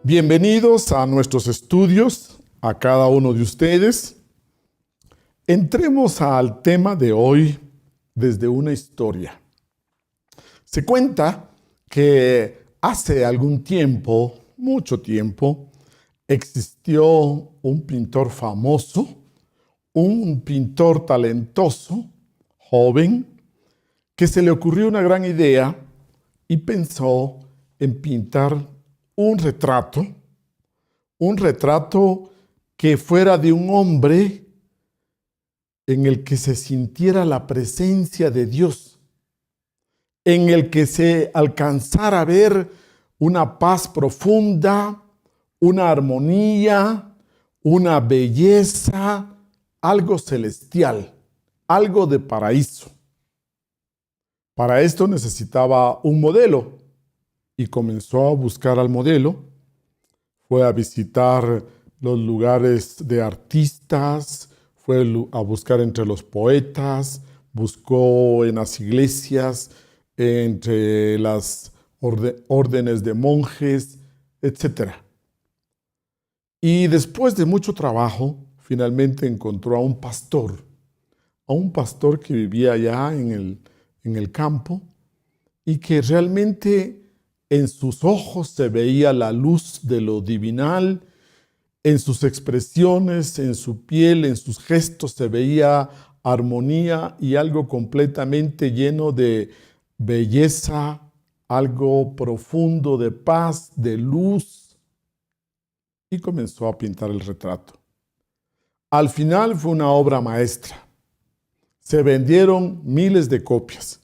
Bienvenidos a nuestros estudios, a cada uno de ustedes. Entremos al tema de hoy desde una historia. Se cuenta que hace algún tiempo, mucho tiempo, existió un pintor famoso, un pintor talentoso, joven, que se le ocurrió una gran idea y pensó en pintar un retrato que fuera de un hombre en el que se sintiera la presencia de Dios, en el que se alcanzara a ver una paz profunda, una armonía, una belleza, algo celestial, algo de paraíso. Para esto necesitaba un modelo y comenzó a buscar al modelo. Fue a visitar los lugares de artistas, fue a buscar entre los poetas, buscó en las iglesias, entre las órdenes de monjes, etc. Y después de mucho trabajo, finalmente encontró a un pastor que vivía allá en el campo y que realmente en sus ojos se veía la luz de lo divinal, en sus expresiones, en su piel, en sus gestos se veía armonía y algo completamente lleno de belleza, algo profundo de paz, de luz, y comenzó a pintar el retrato. Al final fue una obra maestra. Se vendieron miles de copias.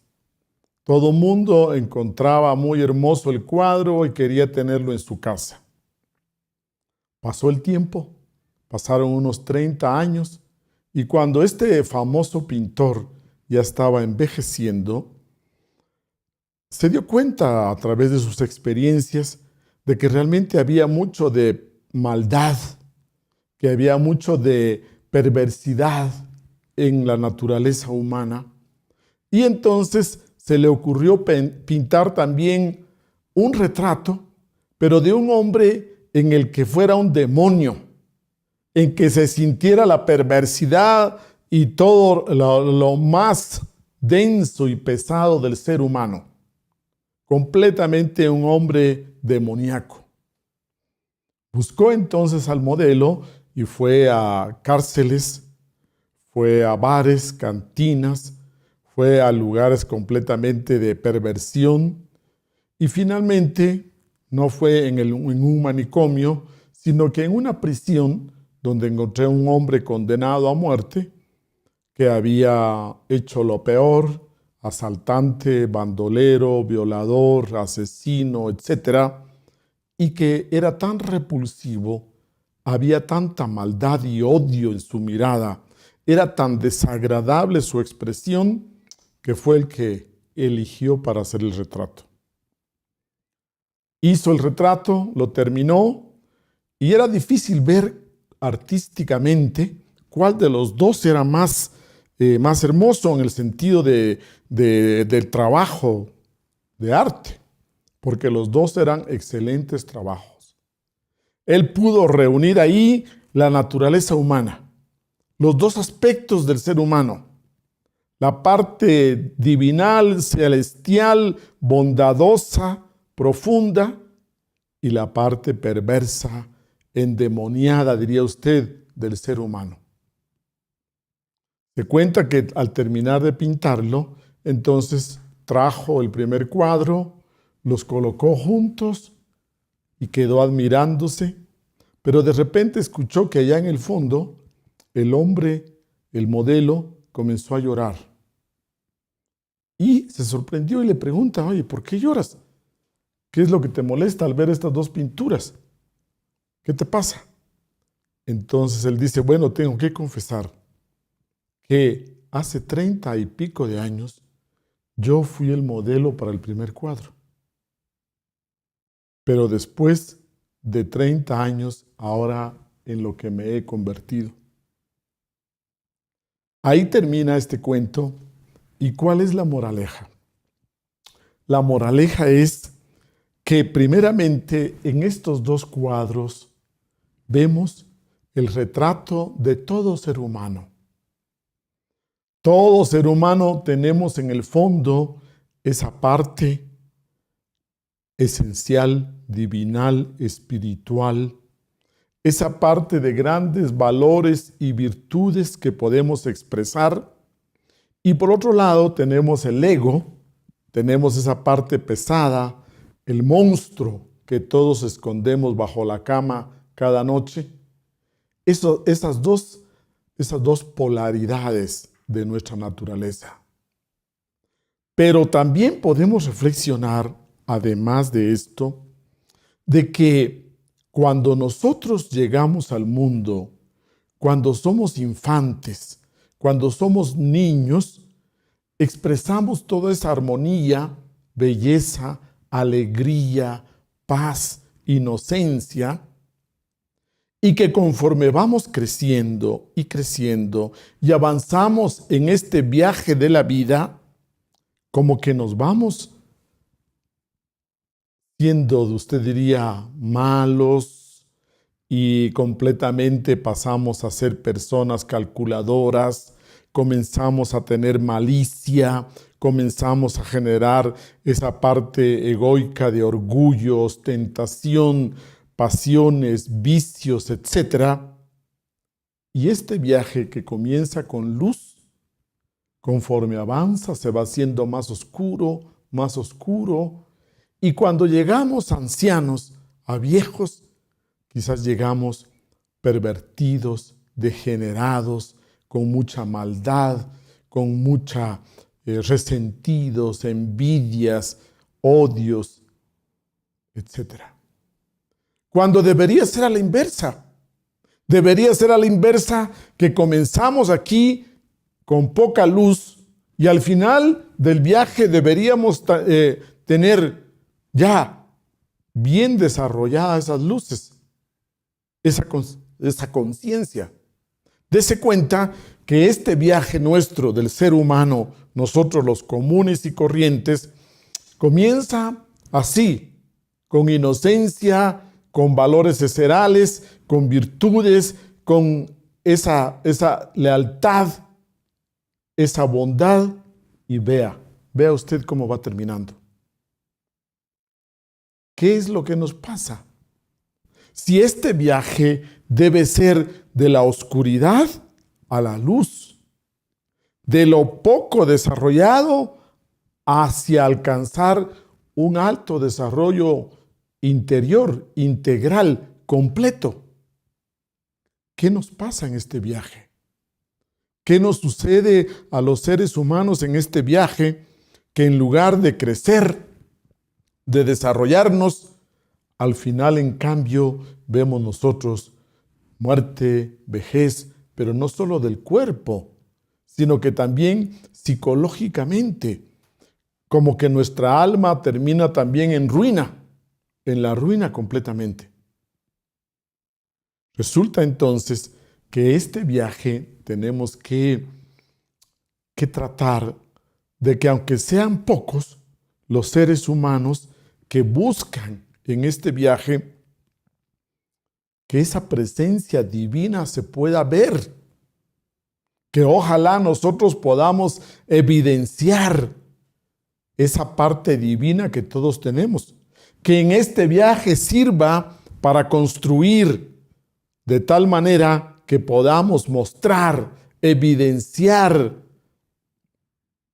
Todo mundo encontraba muy hermoso el cuadro y quería tenerlo en su casa. Pasó el tiempo, pasaron unos 30 años, y cuando este famoso pintor ya estaba envejeciendo, se dio cuenta a través de sus experiencias de que realmente había mucho de maldad, que había mucho de perversidad en la naturaleza humana. Y entonces se le ocurrió pintar también un retrato, pero de un hombre en el que fuera un demonio, en que se sintiera la perversidad y todo lo más denso y pesado del ser humano. Completamente un hombre demoníaco. Buscó entonces al modelo y fue a cárceles, fue a bares, cantinas, fue a lugares completamente de perversión y finalmente no fue en un manicomio, sino que en una prisión donde encontré a un hombre condenado a muerte que había hecho lo peor, asaltante, bandolero, violador, asesino, etc. Y que era tan repulsivo, había tanta maldad y odio en su mirada, era tan desagradable su expresión, que fue el que eligió para hacer el retrato. Hizo el retrato, lo terminó, y era difícil ver artísticamente cuál de los dos era más hermoso en el sentido del trabajo de arte, porque los dos eran excelentes trabajos. Él pudo reunir ahí la naturaleza humana, los dos aspectos del ser humano, la parte divinal, celestial, bondadosa, profunda, y la parte perversa, endemoniada, diría usted, del ser humano. Se cuenta que al terminar de pintarlo, entonces trajo el primer cuadro, los colocó juntos y quedó admirándose, pero de repente escuchó que allá en el fondo el hombre, el modelo, comenzó a llorar. Y se sorprendió y le pregunta: oye, ¿por qué lloras? ¿Qué es lo que te molesta al ver estas dos pinturas? ¿Qué te pasa? Entonces él dice: bueno, tengo que confesar que hace 30 y pico de años yo fui el modelo para el primer cuadro. Pero después de 30 años, ahora en lo que me he convertido. Ahí termina este cuento. ¿Y cuál es la moraleja? La moraleja es que primeramente en estos dos cuadros vemos el retrato de todo ser humano. Todo ser humano tenemos en el fondo esa parte esencial, divinal, espiritual, esa parte de grandes valores y virtudes que podemos expresar. Y por otro lado tenemos el ego, tenemos esa parte pesada, el monstruo que todos escondemos bajo la cama cada noche. Esas dos polaridades de nuestra naturaleza. Pero también podemos reflexionar, además de esto, de que cuando nosotros llegamos al mundo, cuando somos infantes, cuando somos niños, expresamos toda esa armonía, belleza, alegría, paz, inocencia, y que conforme vamos creciendo y avanzamos en este viaje de la vida, como que nos vamos siendo, usted diría, malos y completamente pasamos a ser personas calculadoras, comenzamos a tener malicia, comenzamos a generar esa parte egoica de orgullo, ostentación, pasiones, vicios, etc. Y este viaje que comienza con luz, conforme avanza, se va haciendo más oscuro, y cuando llegamos a ancianos, a viejos, quizás llegamos pervertidos, degenerados, con mucha maldad, con mucha resentidos, envidias, odios, etc. Cuando debería ser a la inversa. Debería ser a la inversa, que comenzamos aquí con poca luz y al final del viaje deberíamos tener ya bien desarrolladas esas luces, esa conciencia. Dese cuenta que este viaje nuestro del ser humano, nosotros los comunes y corrientes, comienza así, con inocencia, con valores viscerales, con virtudes, con esa lealtad, esa bondad, y vea usted cómo va terminando. ¿Qué es lo que nos pasa? Si este viaje debe ser de la oscuridad a la luz, de lo poco desarrollado hacia alcanzar un alto desarrollo interior, integral, completo. ¿Qué nos pasa en este viaje? ¿Qué nos sucede a los seres humanos en este viaje que en lugar de crecer, de desarrollarnos, al final en cambio vemos nosotros muerte, vejez, pero no solo del cuerpo, sino que también psicológicamente, como que nuestra alma termina también en ruina, en la ruina completamente. Resulta entonces que este viaje tenemos que tratar de que aunque sean pocos los seres humanos que buscan en este viaje, que esa presencia divina se pueda ver, que ojalá nosotros podamos evidenciar esa parte divina que todos tenemos, que en este viaje sirva para construir de tal manera que podamos mostrar, evidenciar,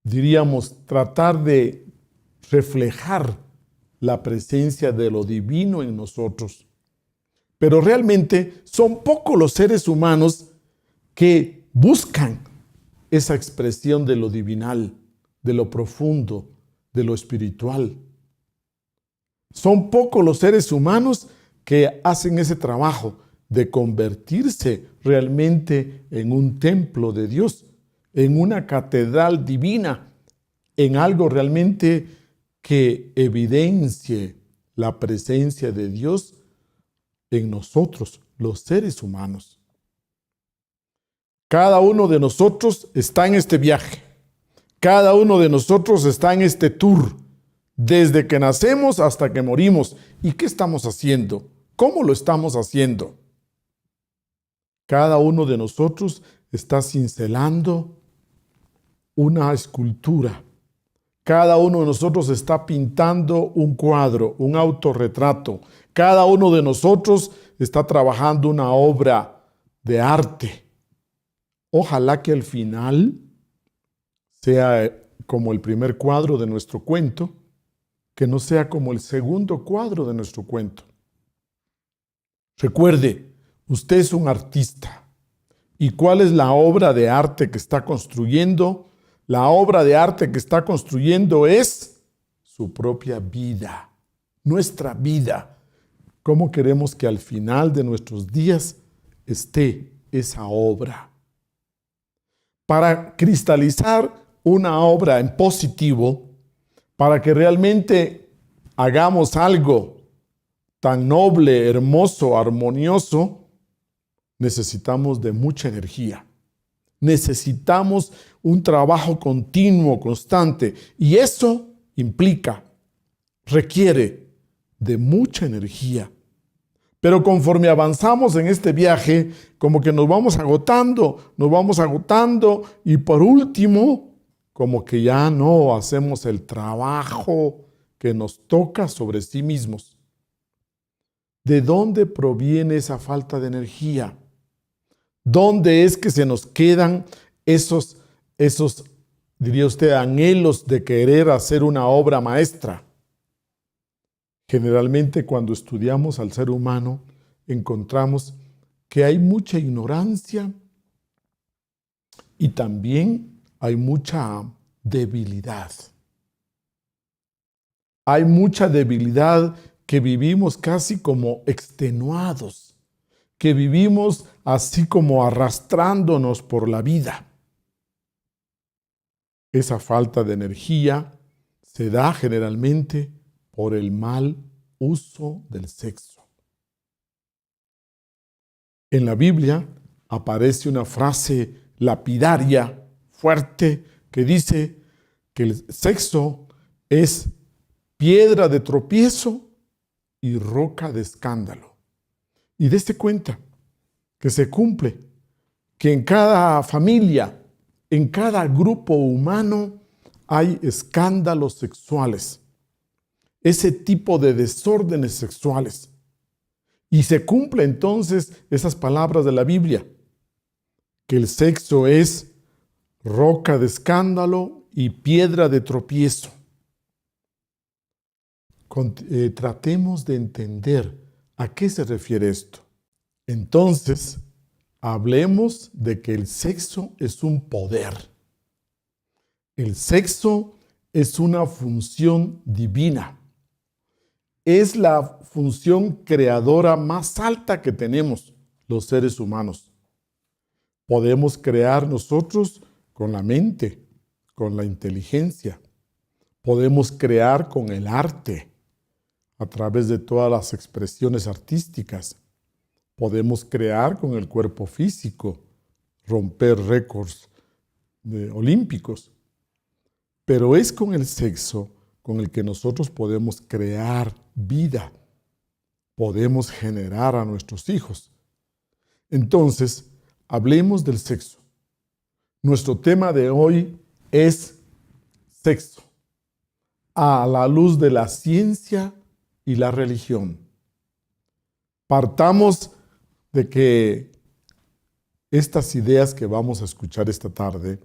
diríamos, tratar de reflejar la presencia de lo divino en nosotros. Pero realmente son pocos los seres humanos que buscan esa expresión de lo divinal, de lo profundo, de lo espiritual. Son pocos los seres humanos que hacen ese trabajo de convertirse realmente en un templo de Dios, en una catedral divina, en algo realmente que evidencie la presencia de Dios en nosotros, los seres humanos. Cada uno de nosotros está en este viaje. Cada uno de nosotros está en este tour desde que nacemos hasta que morimos. ¿Y qué estamos haciendo? ¿Cómo lo estamos haciendo? Cada uno de nosotros está cincelando una escultura. Cada uno de nosotros está pintando un cuadro, un autorretrato. Cada uno de nosotros está trabajando una obra de arte. Ojalá que al final sea como el primer cuadro de nuestro cuento, que no sea como el segundo cuadro de nuestro cuento. Recuerde, usted es un artista. ¿Y cuál es la obra de arte que está construyendo? La obra de arte que está construyendo es su propia vida, nuestra vida. ¿Cómo queremos que al final de nuestros días esté esa obra? Para cristalizar una obra en positivo, para que realmente hagamos algo tan noble, hermoso, armonioso, necesitamos de mucha energía. Necesitamos un trabajo continuo, constante, y eso requiere de mucha energía. Pero conforme avanzamos en este viaje, como que nos vamos agotando, y por último, como que ya no hacemos el trabajo que nos toca sobre sí mismos. ¿De dónde proviene esa falta de energía? ¿Dónde es que se nos quedan esos, diría usted, anhelos de querer hacer una obra maestra? Generalmente cuando estudiamos al ser humano, encontramos que hay mucha ignorancia y también hay mucha debilidad. Hay mucha debilidad que vivimos casi como extenuados, que vivimos así como arrastrándonos por la vida. Esa falta de energía se da generalmente por el mal uso del sexo. En la Biblia aparece una frase lapidaria, fuerte, que dice que el sexo es piedra de tropiezo y roca de escándalo. Y dése cuenta que se cumple, que en cada familia, en cada grupo humano hay escándalos sexuales, ese tipo de desórdenes sexuales. Y se cumple entonces esas palabras de la Biblia, que el sexo es roca de escándalo y piedra de tropiezo. Tratemos de entender a qué se refiere esto. Entonces, hablemos de que el sexo es un poder. El sexo es una función divina. Es la función creadora más alta que tenemos los seres humanos. Podemos crear nosotros con la mente, con la inteligencia. Podemos crear con el arte, a través de todas las expresiones artísticas. Podemos crear con el cuerpo físico, romper récords olímpicos. Pero es con el sexo con el que nosotros podemos crear vida. Podemos generar a nuestros hijos. Entonces, hablemos del sexo. Nuestro tema de hoy es sexo, a la luz de la ciencia y la religión. Partamos de que estas ideas que vamos a escuchar esta tarde,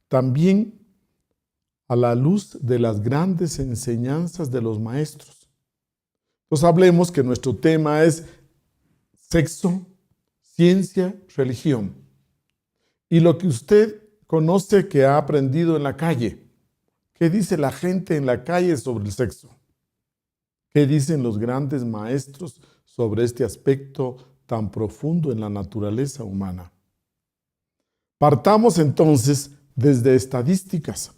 también a la luz de las grandes enseñanzas de los maestros. Entonces hablemos que nuestro tema es sexo, ciencia, religión. Y lo que usted conoce que ha aprendido en la calle. ¿Qué dice la gente en la calle sobre el sexo? ¿Qué dicen los grandes maestros sobre este aspecto tan profundo en la naturaleza humana? Partamos entonces desde estadísticas.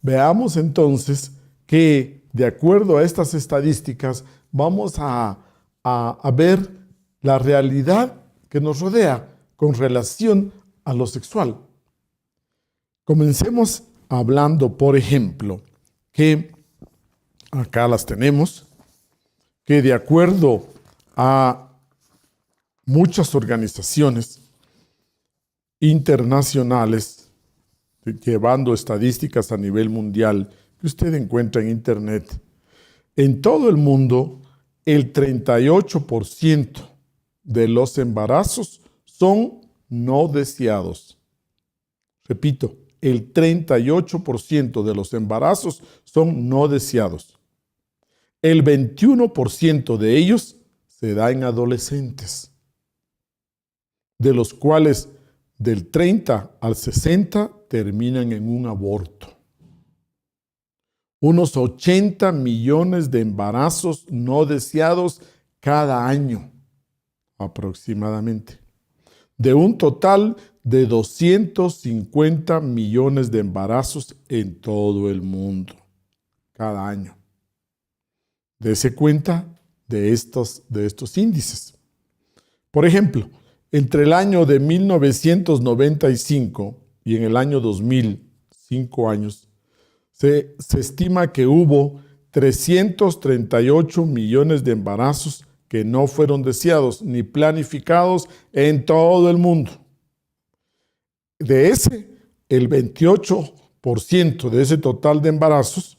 Veamos entonces que, de acuerdo a estas estadísticas, vamos a ver la realidad que nos rodea con relación a lo sexual. Comencemos hablando, por ejemplo, que acá las tenemos, que de acuerdo a muchas organizaciones internacionales, llevando estadísticas a nivel mundial, que usted encuentra en internet, en todo el mundo, el 38% de los embarazos son no deseados. Repito, el 38% de los embarazos son no deseados. El 21% de ellos se da en adolescentes, de los cuales del 30 al 60 terminan en un aborto. Unos 80 millones de embarazos no deseados cada año, aproximadamente, de un total de 250 millones de embarazos en todo el mundo, cada año. Dese cuenta de estos índices. Por ejemplo, entre el año de 1995 y en el año 2000, 5 años, se estima que hubo 338 millones de embarazos que no fueron deseados ni planificados en todo el mundo. De ese, el 28% de ese total de embarazos,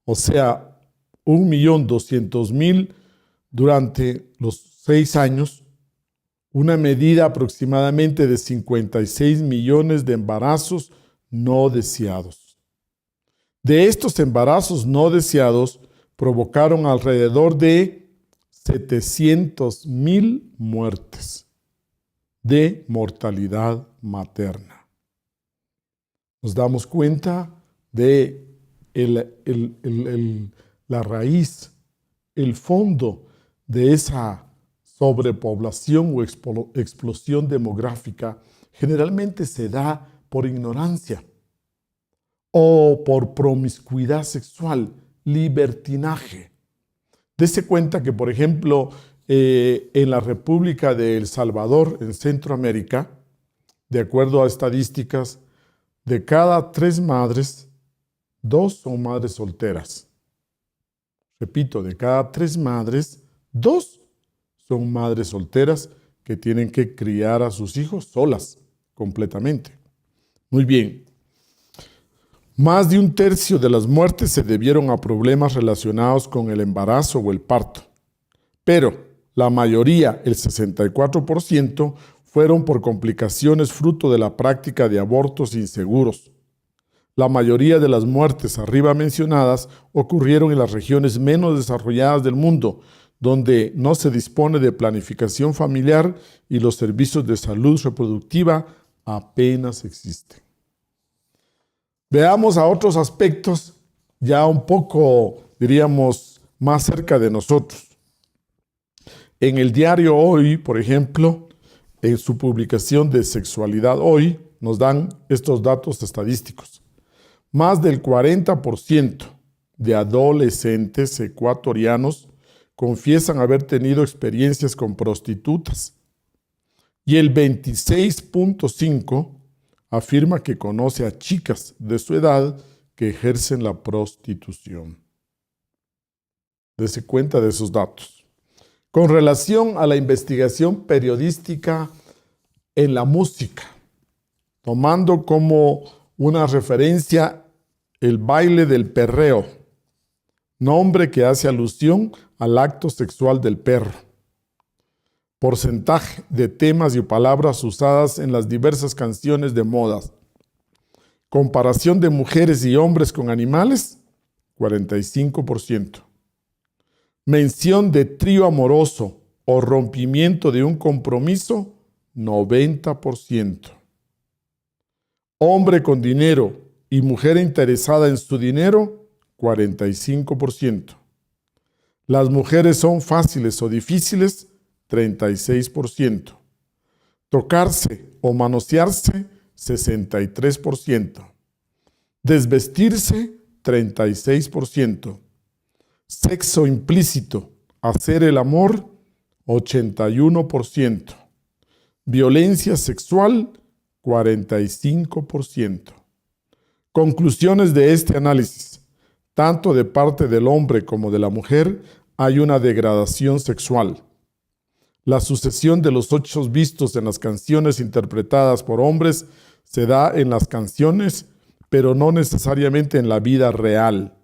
o sea, 1.200.000 durante los 6 años, una medida aproximadamente de 56 millones de embarazos no deseados. De estos embarazos no deseados provocaron alrededor de 700.000 muertes de mortalidad materna. Nos damos cuenta de la raíz, el fondo de esa sobrepoblación o explosión demográfica. Generalmente se da por ignorancia o por promiscuidad sexual, libertinaje. Dese cuenta que, por ejemplo, en la República de El Salvador, en Centroamérica, de acuerdo a estadísticas, de cada 3 madres, 2 son madres solteras. Repito, de cada 3 madres, 2 son madres solteras que tienen que criar a sus hijos solas, completamente. Muy bien. Más de 1/3 de las muertes se debieron a problemas relacionados con el embarazo o el parto. Pero la mayoría, el 64%, fueron por complicaciones fruto de la práctica de abortos inseguros. La mayoría de las muertes arriba mencionadas ocurrieron en las regiones menos desarrolladas del mundo, donde no se dispone de planificación familiar y los servicios de salud reproductiva apenas existen. Veamos a otros aspectos ya un poco, diríamos, más cerca de nosotros. En el diario Hoy, por ejemplo, en su publicación de Sexualidad Hoy, nos dan estos datos estadísticos. Más del 40% de adolescentes ecuatorianos confiesan haber tenido experiencias con prostitutas y el 26.5% afirma que conoce a chicas de su edad que ejercen la prostitución. Dese cuenta de esos datos. Con relación a la investigación periodística en la música, tomando como una referencia el baile del perreo, nombre que hace alusión al acto sexual del perro. Porcentaje de temas y palabras usadas en las diversas canciones de moda. Comparación de mujeres y hombres con animales, 45%. Mención de trío amoroso o rompimiento de un compromiso, 90%. Hombre con dinero y mujer interesada en su dinero, 45%. Las mujeres son fáciles o difíciles, 36%. Tocarse o manosearse, 63%. Desvestirse, 36%. Sexo implícito, hacer el amor, 81%. Violencia sexual, 45%. Conclusiones de este análisis. tanto de parte del hombre como de la mujer, hay una degradación sexual. La sucesión de los hechos vistos en las canciones interpretadas por hombres se da en las canciones, pero no necesariamente en la vida real.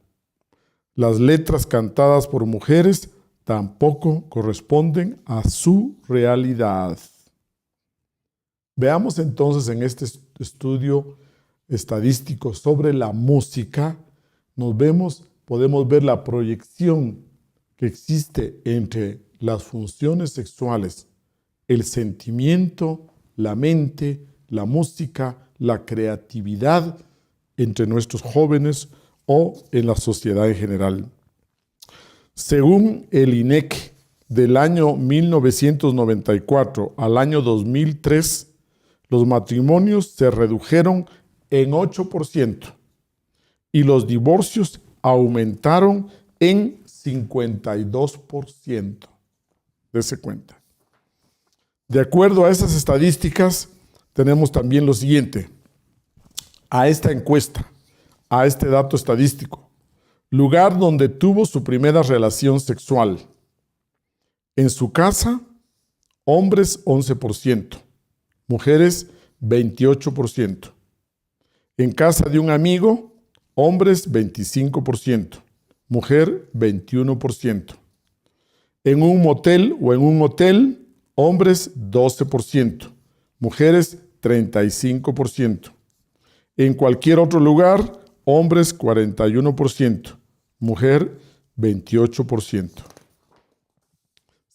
Las letras cantadas por mujeres tampoco corresponden a su realidad. Veamos entonces en este estudio estadístico sobre la música, podemos ver la proyección que existe entre las funciones sexuales, el sentimiento, la mente, la música, la creatividad entre nuestros jóvenes o en la sociedad en general. Según el INEC, del año 1994 al año 2003, los matrimonios se redujeron en 8% y los divorcios aumentaron en 52%. Dese cuenta. De acuerdo a esas estadísticas, tenemos también lo siguiente. A esta encuesta, a este dato estadístico, lugar donde tuvo su primera relación sexual. En su casa, hombres 11%, mujeres 28%. En casa de un amigo, hombres 25%, mujer 21%. En un motel o en un hotel, hombres 12%, mujeres 35%. En cualquier otro lugar, hombres 41%, mujer 28%.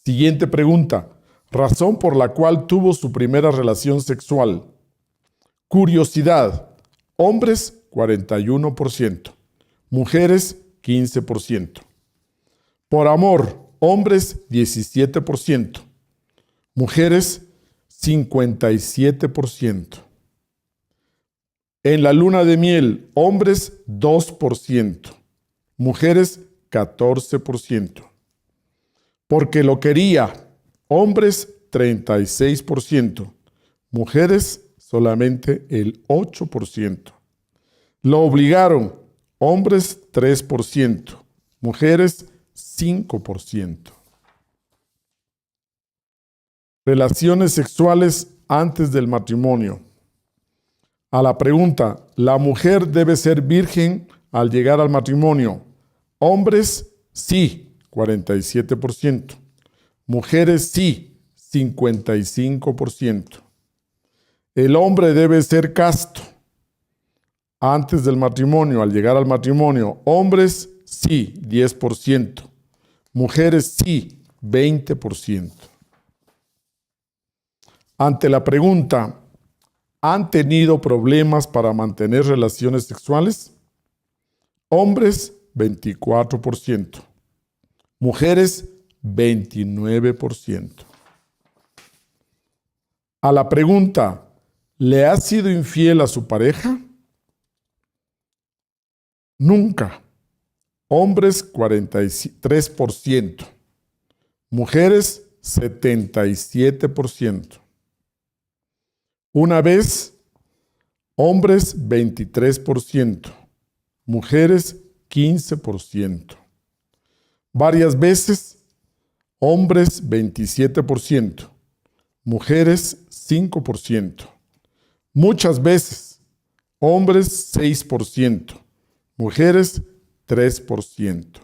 Siguiente pregunta. Razón por la cual tuvo su primera relación sexual. Curiosidad. Hombres 41%, mujeres 15%. Por amor, hombres 17%, mujeres 57%. En la luna de miel, hombres 2%, mujeres 14%. Porque lo quería, hombres 36%, mujeres solamente el 8%. Lo obligaron, hombres 3%, mujeres 5%. Relaciones sexuales antes del matrimonio. A la pregunta, ¿la mujer debe ser virgen al llegar al matrimonio? Hombres, sí, 47%. Mujeres, sí, 55%. El hombre debe ser casto antes del matrimonio, al llegar al matrimonio. Hombres, sí, 10%. Mujeres, sí, 20%. Ante la pregunta, ¿han tenido problemas para mantener relaciones sexuales? Hombres, 24%. Mujeres, 29%. A la pregunta, ¿le ha sido infiel a su pareja? Nunca. Hombres, 43%. Mujeres, 77%. Una vez, hombres 23%, mujeres 15%. Varias veces, hombres 27%, mujeres 5%. Muchas veces, hombres 6%, mujeres 3%.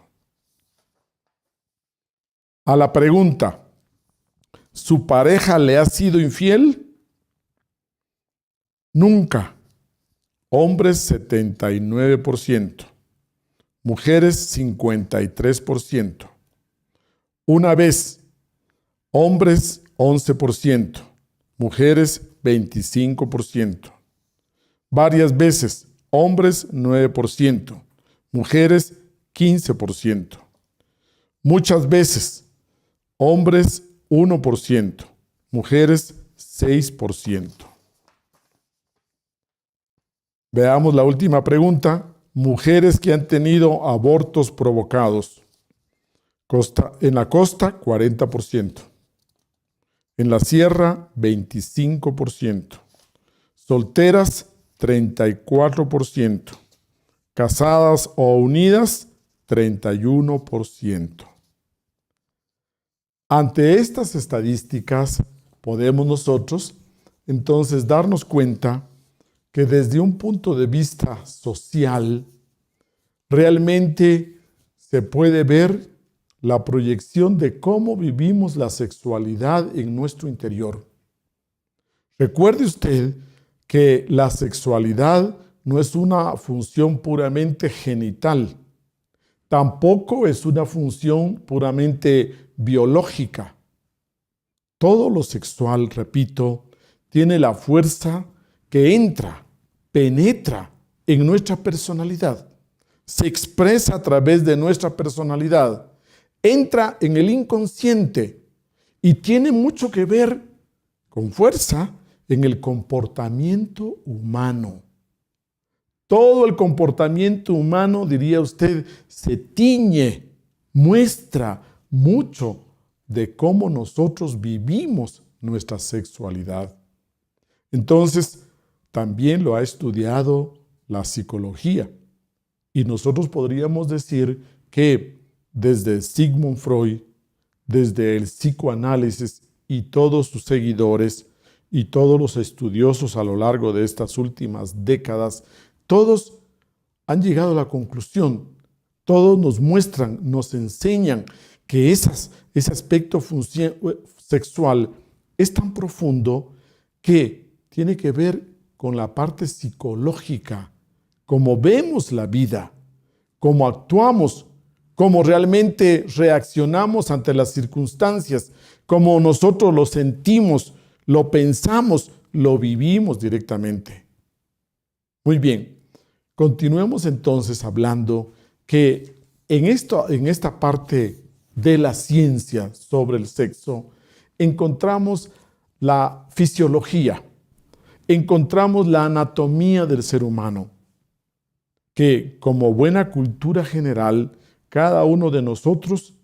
A la pregunta, ¿su pareja le ha sido infiel? Nunca. Hombres 79%, mujeres 53%. Una vez, hombres 11%, mujeres 25%. Varias veces, hombres 9%, mujeres 15%. Muchas veces, hombres 1%, mujeres 6%. Veamos la última pregunta. Mujeres que han tenido abortos provocados. En la costa, 40%. En la sierra, 25%. Solteras, 34%. casadas o unidas, 31%. Ante estas estadísticas, podemos nosotros entonces darnos cuenta que desde un punto de vista social, realmente se puede ver la proyección de cómo vivimos la sexualidad en nuestro interior. Recuerde usted que la sexualidad no es una función puramente genital, tampoco es una función puramente biológica. Todo lo sexual, repito, tiene la fuerza que entra, penetra en nuestra personalidad, se expresa a través de nuestra personalidad, entra en el inconsciente y tiene mucho que ver con fuerza en el comportamiento humano. Todo el comportamiento humano, diría usted, se tiñe, muestra mucho de cómo nosotros vivimos nuestra sexualidad. Entonces, también lo ha estudiado la psicología. Y nosotros podríamos decir que desde Sigmund Freud, desde el psicoanálisis y todos sus seguidores y todos los estudiosos a lo largo de estas últimas décadas, todos han llegado a la conclusión, todos nos muestran, nos enseñan que ese aspecto sexual es tan profundo que tiene que ver con la parte psicológica, cómo vemos la vida, cómo actuamos, cómo realmente reaccionamos ante las circunstancias, cómo nosotros lo sentimos, lo pensamos, lo vivimos directamente. Muy bien, continuemos entonces hablando que en esta parte de la ciencia sobre el sexo encontramos la fisiología, encontramos la anatomía del ser humano, que como buena cultura general, cada uno de nosotros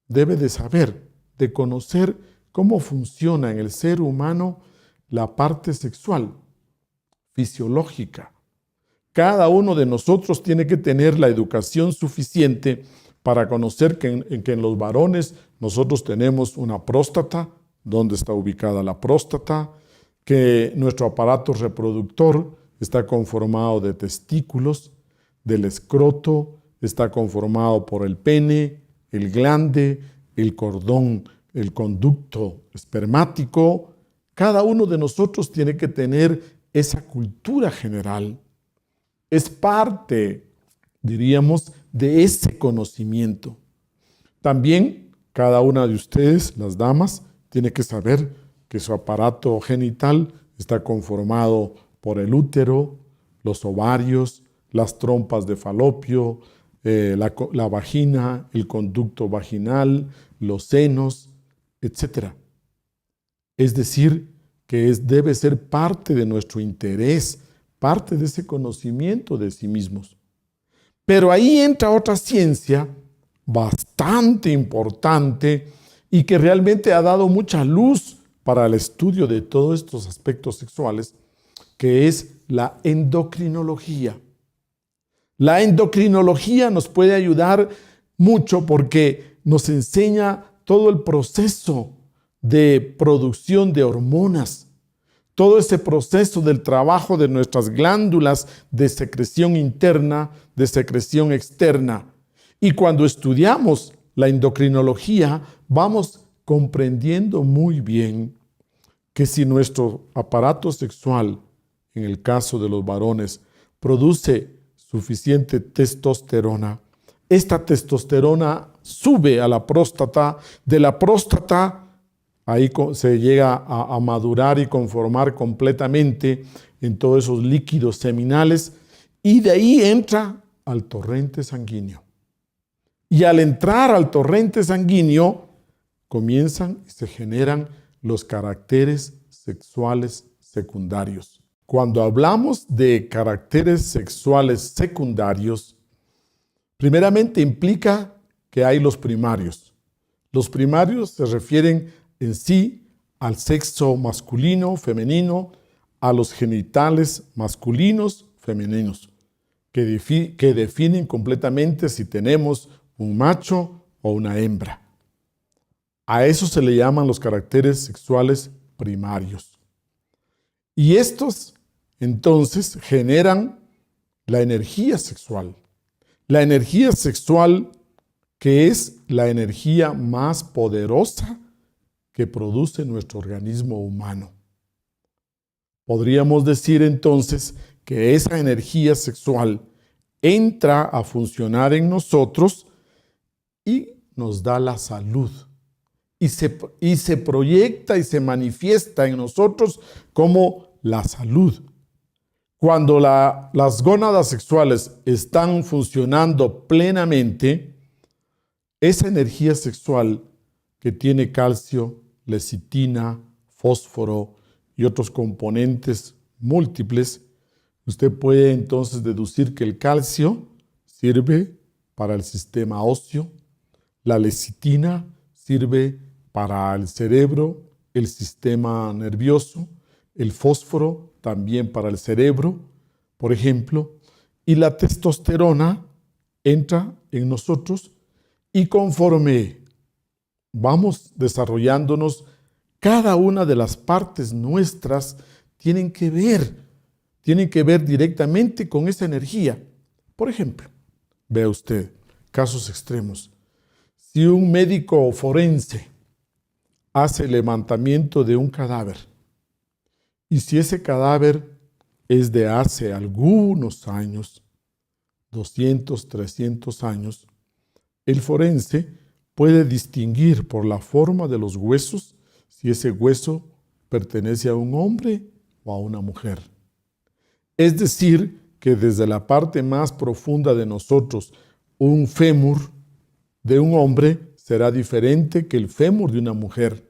debe de saber, de conocer cómo funciona en el ser humano la parte sexual, fisiológica. Cada uno de nosotros tiene que tener la educación suficiente para conocer que en los varones nosotros tenemos una próstata, dónde está ubicada la próstata, que nuestro aparato reproductor está conformado de testículos, del escroto, está conformado por el pene, el glande, el cordón, el conducto espermático. Cada uno de nosotros tiene que tener esa cultura general. Es parte, diríamos, de ese conocimiento. También cada una de ustedes, las damas, tiene que saber que su aparato genital está conformado por el útero, los ovarios, las trompas de falopio, la vagina, el conducto vaginal, los senos, etc. Es decir, que debe ser parte de nuestro interés, parte de ese conocimiento de sí mismos. Pero ahí entra otra ciencia bastante importante y que realmente ha dado mucha luz para el estudio de todos estos aspectos sexuales, que es la endocrinología. La endocrinología nos puede ayudar mucho porque nos enseña todo el proceso de producción de hormonas, todo ese proceso del trabajo de nuestras glándulas de secreción interna, de secreción externa. Y cuando estudiamos la endocrinología, vamos comprendiendo muy bien que si nuestro aparato sexual, en el caso de los varones, produce suficiente testosterona, esta testosterona sube a la próstata, de la próstata ahí se llega a madurar y conformar completamente en todos esos líquidos seminales y de ahí entra al torrente sanguíneo. Y al entrar al torrente sanguíneo comienzan y se generan los caracteres sexuales secundarios. Cuando hablamos de caracteres sexuales secundarios, primeramente implica que hay los primarios. Los primarios se refieren en sí al sexo masculino, femenino, a los genitales masculinos, femeninos. que definen completamente si tenemos un macho o una hembra. A eso se le llaman los caracteres sexuales primarios. Y estos, entonces, generan la energía sexual. La energía sexual, que es la energía más poderosa que produce nuestro organismo humano. Podríamos decir entonces que esa energía sexual entra a funcionar en nosotros y nos da la salud. Y se proyecta y se manifiesta en nosotros como la salud. Cuando las gónadas sexuales están funcionando plenamente, esa energía sexual que tiene calcio, lecitina, fósforo y otros componentes múltiples, usted puede entonces deducir que el calcio sirve para el sistema óseo, la lecitina sirve para el cerebro, el sistema nervioso, el fósforo también para el cerebro, por ejemplo, y la testosterona entra en nosotros y conforme vamos desarrollándonos, cada una de las partes nuestras tienen que ver directamente con esa energía. Por ejemplo, vea usted, casos extremos. Si un médico forense hace el levantamiento de un cadáver, y si ese cadáver es de hace algunos años, 200, 300 años, el forense puede distinguir por la forma de los huesos si ese hueso pertenece a un hombre o a una mujer. Es decir, que desde la parte más profunda de nosotros, un fémur de un hombre será diferente que el fémur de una mujer.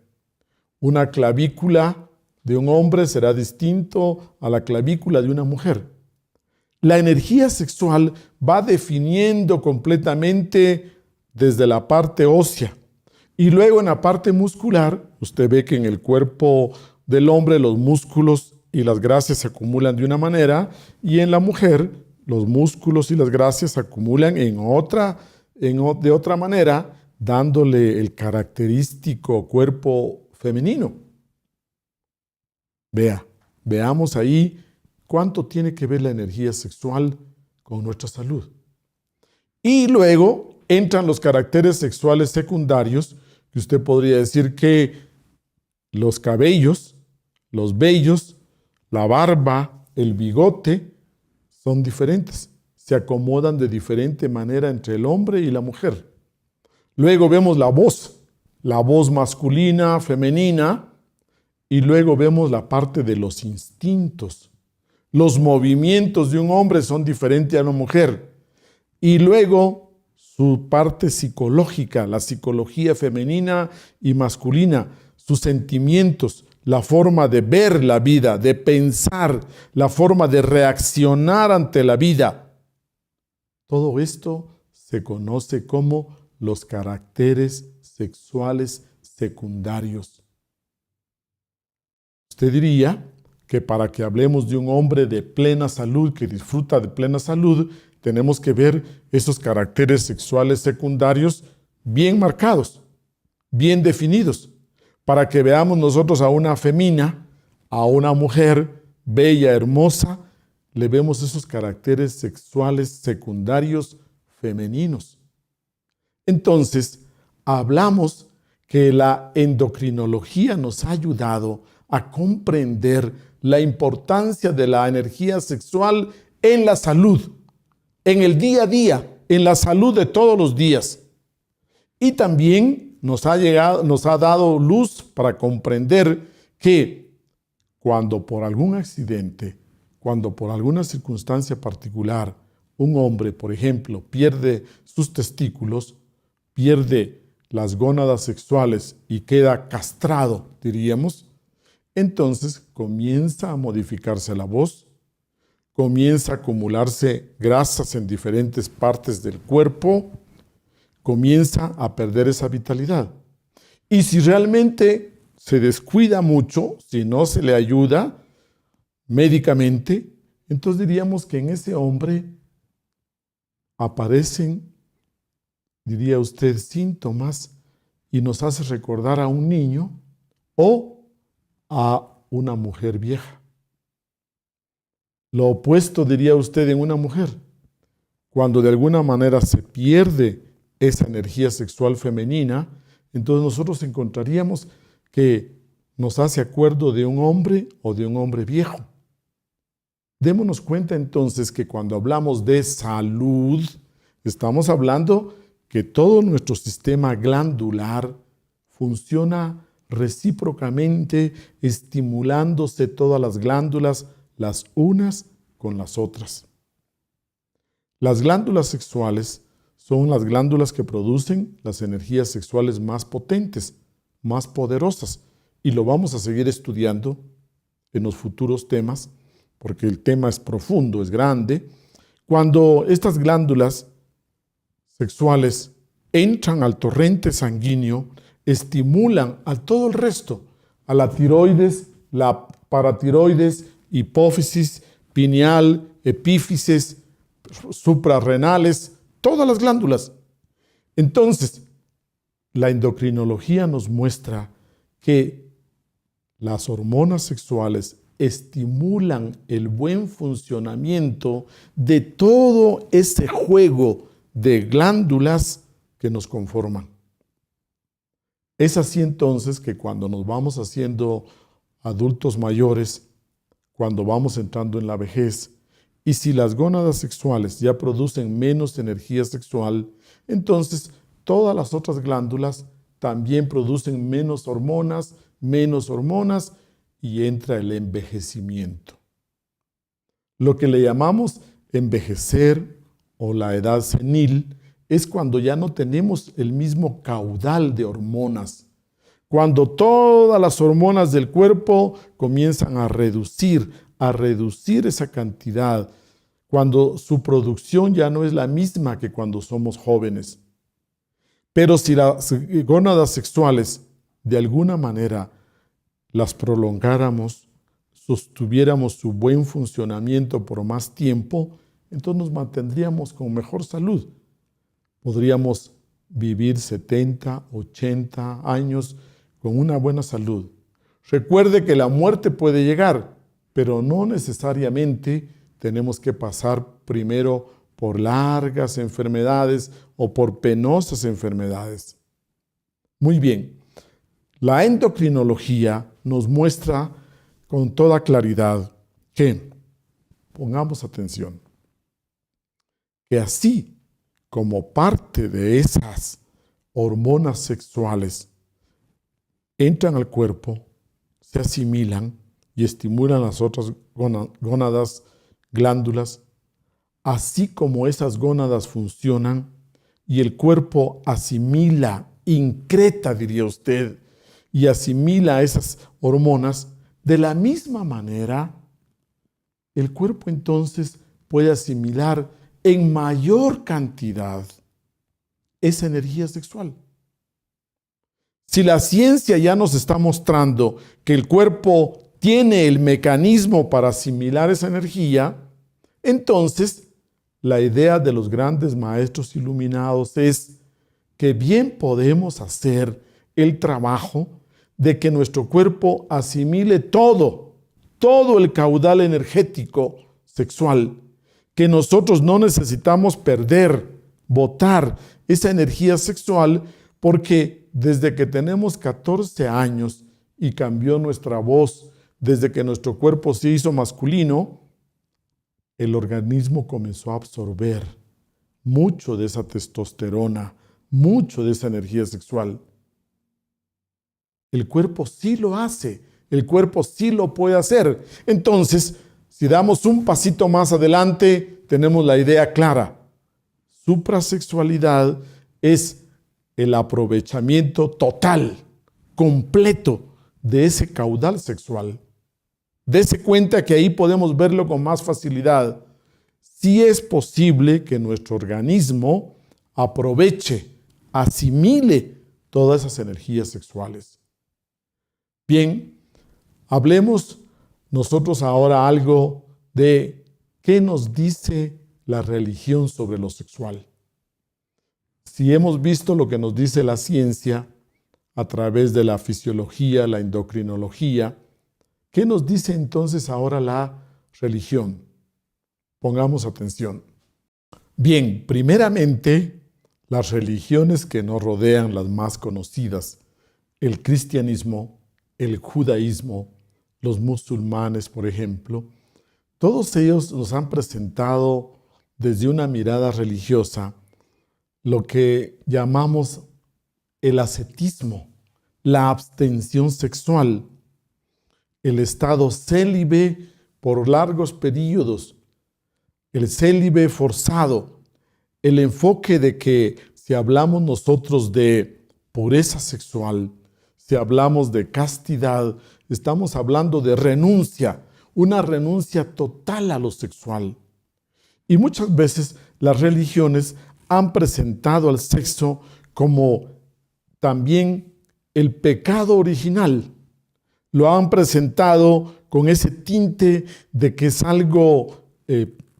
Una clavícula de un hombre será distinto a la clavícula de una mujer. La energía sexual va definiendo completamente desde la parte ósea. Y luego en la parte muscular, usted ve que en el cuerpo del hombre los músculos y las grasas se acumulan de una manera, y en la mujer los músculos y las grasas se acumulan de otra manera, dándole el característico cuerpo femenino. Veamos ahí cuánto tiene que ver la energía sexual con nuestra salud. Y luego entran los caracteres sexuales secundarios, que usted podría decir que los cabellos, los vellos, la barba, el bigote, son diferentes. Se acomodan de diferente manera entre el hombre y la mujer. Luego vemos la voz masculina, femenina, y luego vemos la parte de los instintos. Los movimientos de un hombre son diferentes a una mujer. Y luego su parte psicológica, la psicología femenina y masculina, sus sentimientos, la forma de ver la vida, de pensar, la forma de reaccionar ante la vida. Todo esto se conoce como los caracteres sexuales secundarios. Usted diría que para que hablemos de un hombre de plena salud, que disfruta de plena salud, tenemos que ver esos caracteres sexuales secundarios bien marcados, bien definidos, para que veamos nosotros a una femina, a una mujer bella, hermosa, le vemos esos caracteres sexuales secundarios femeninos. Entonces, hablamos que la endocrinología nos ha ayudado a comprender la importancia de la energía sexual en la salud, en el día a día, en la salud de todos los días. Y también nos ha dado luz para comprender que cuando por algún accidente, cuando por alguna circunstancia particular, un hombre, por ejemplo, pierde sus testículos, pierde las gónadas sexuales y queda castrado, diríamos, entonces comienza a modificarse la voz, comienza a acumularse grasas en diferentes partes del cuerpo, comienza a perder esa vitalidad. Y si realmente se descuida mucho, si no se le ayuda médicamente, entonces diríamos que en ese hombre aparecen, diría usted, síntomas y nos hace recordar a un niño o a una mujer vieja. Lo opuesto, diría usted, en una mujer, cuando de alguna manera se pierde esa energía sexual femenina, entonces nosotros encontraríamos que nos hace acuerdo de un hombre o de un hombre viejo. Démonos cuenta entonces que cuando hablamos de salud, estamos hablando que todo nuestro sistema glandular funciona recíprocamente, estimulándose todas las glándulas, las unas con las otras. Las glándulas sexuales son las glándulas que producen las energías sexuales más potentes, más poderosas, y lo vamos a seguir estudiando en los futuros temas, porque el tema es profundo, es grande. Cuando estas glándulas sexuales entran al torrente sanguíneo, estimulan a todo el resto, a la tiroides, la paratiroides, hipófisis, pineal, epífisis, suprarrenales, todas las glándulas. Entonces, la endocrinología nos muestra que las hormonas sexuales estimulan el buen funcionamiento de todo ese juego de glándulas que nos conforman. Es así entonces que cuando nos vamos haciendo adultos mayores, cuando vamos entrando en la vejez, y si las gónadas sexuales ya producen menos energía sexual, entonces todas las otras glándulas también producen menos hormonas, y entra el envejecimiento. Lo que le llamamos envejecer o la edad senil es cuando ya no tenemos el mismo caudal de hormonas, cuando todas las hormonas del cuerpo comienzan a reducir esa cantidad, cuando su producción ya no es la misma que cuando somos jóvenes. Pero si las gónadas sexuales de alguna manera las prolongáramos, sostuviéramos su buen funcionamiento por más tiempo, entonces nos mantendríamos con mejor salud. Podríamos vivir 70, 80 años con una buena salud. Recuerde que la muerte puede llegar, pero no necesariamente tenemos que pasar primero por largas enfermedades o por penosas enfermedades. Muy bien, la endocrinología nos muestra con toda claridad que, pongamos atención, que así como parte de esas hormonas sexuales entran al cuerpo, se asimilan y estimulan las otras gónadas, glándulas, así como esas gónadas funcionan y el cuerpo asimila, increta, diría usted, y asimila esas hormonas, de la misma manera, el cuerpo entonces puede asimilar en mayor cantidad esa energía sexual. Si la ciencia ya nos está mostrando que el cuerpo tiene el mecanismo para asimilar esa energía, entonces la idea de los grandes maestros iluminados es que bien podemos hacer el trabajo de que nuestro cuerpo asimile todo el caudal energético sexual, que nosotros no necesitamos perder, botar esa energía sexual, porque desde que tenemos 14 años y cambió nuestra voz, desde que nuestro cuerpo se hizo masculino, el organismo comenzó a absorber mucho de esa testosterona, mucho de esa energía sexual. El cuerpo sí lo hace, el cuerpo sí lo puede hacer. Entonces, si damos un pasito más adelante, tenemos la idea clara. Suprasexualidad es el aprovechamiento total, completo de ese caudal sexual. Dese cuenta que ahí podemos verlo con más facilidad. Sí es posible que nuestro organismo aproveche, asimile todas esas energías sexuales. Bien, hablemos nosotros ahora algo de qué nos dice la religión sobre lo sexual. Si hemos visto lo que nos dice la ciencia a través de la fisiología, la endocrinología, ¿qué nos dice entonces ahora la religión? Pongamos atención. Bien, primeramente, las religiones que nos rodean, las más conocidas, el cristianismo, el judaísmo, los musulmanes, por ejemplo, todos ellos nos han presentado desde una mirada religiosa lo que llamamos el ascetismo, la abstención sexual, el estado célibe por largos periodos, el célibe forzado, el enfoque de que si hablamos nosotros de pureza sexual, si hablamos de castidad, estamos hablando de renuncia, una renuncia total a lo sexual. Y muchas veces las religiones han presentado al sexo como también el pecado original. Lo han presentado con ese tinte de que es algo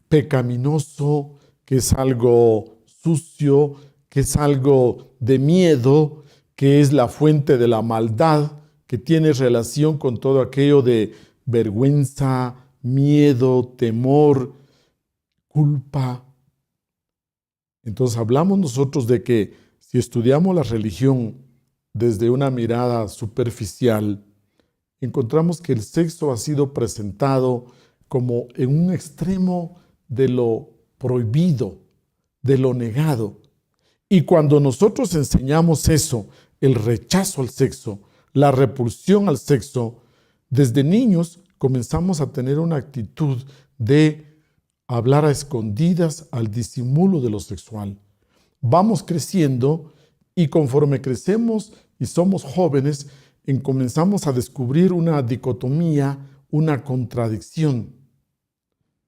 pecaminoso, que es algo sucio, que es algo de miedo, que es la fuente de la maldad, que tiene relación con todo aquello de vergüenza, miedo, temor, culpa. Entonces hablamos nosotros de que si estudiamos la religión desde una mirada superficial, encontramos que el sexo ha sido presentado como en un extremo de lo prohibido, de lo negado. Y cuando nosotros enseñamos eso, el rechazo al sexo, la repulsión al sexo, desde niños comenzamos a tener una actitud de hablar a escondidas al disimulo de lo sexual. Vamos creciendo y conforme crecemos y somos jóvenes, comenzamos a descubrir una dicotomía, una contradicción,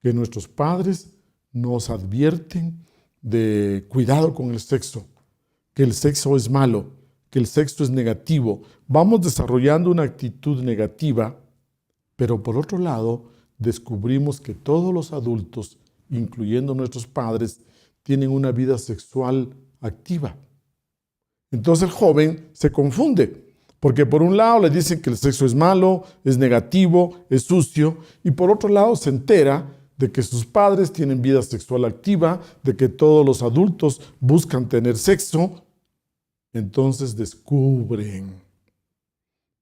que nuestros padres nos advierten de cuidado con el sexo, que el sexo es malo, que el sexo es negativo. Vamos desarrollando una actitud negativa, pero por otro lado, descubrimos que todos los adultos, incluyendo nuestros padres, tienen una vida sexual activa. Entonces el joven se confunde, porque por un lado le dicen que el sexo es malo, es negativo, es sucio, y por otro lado se entera de que sus padres tienen vida sexual activa, de que todos los adultos buscan tener sexo. Entonces descubren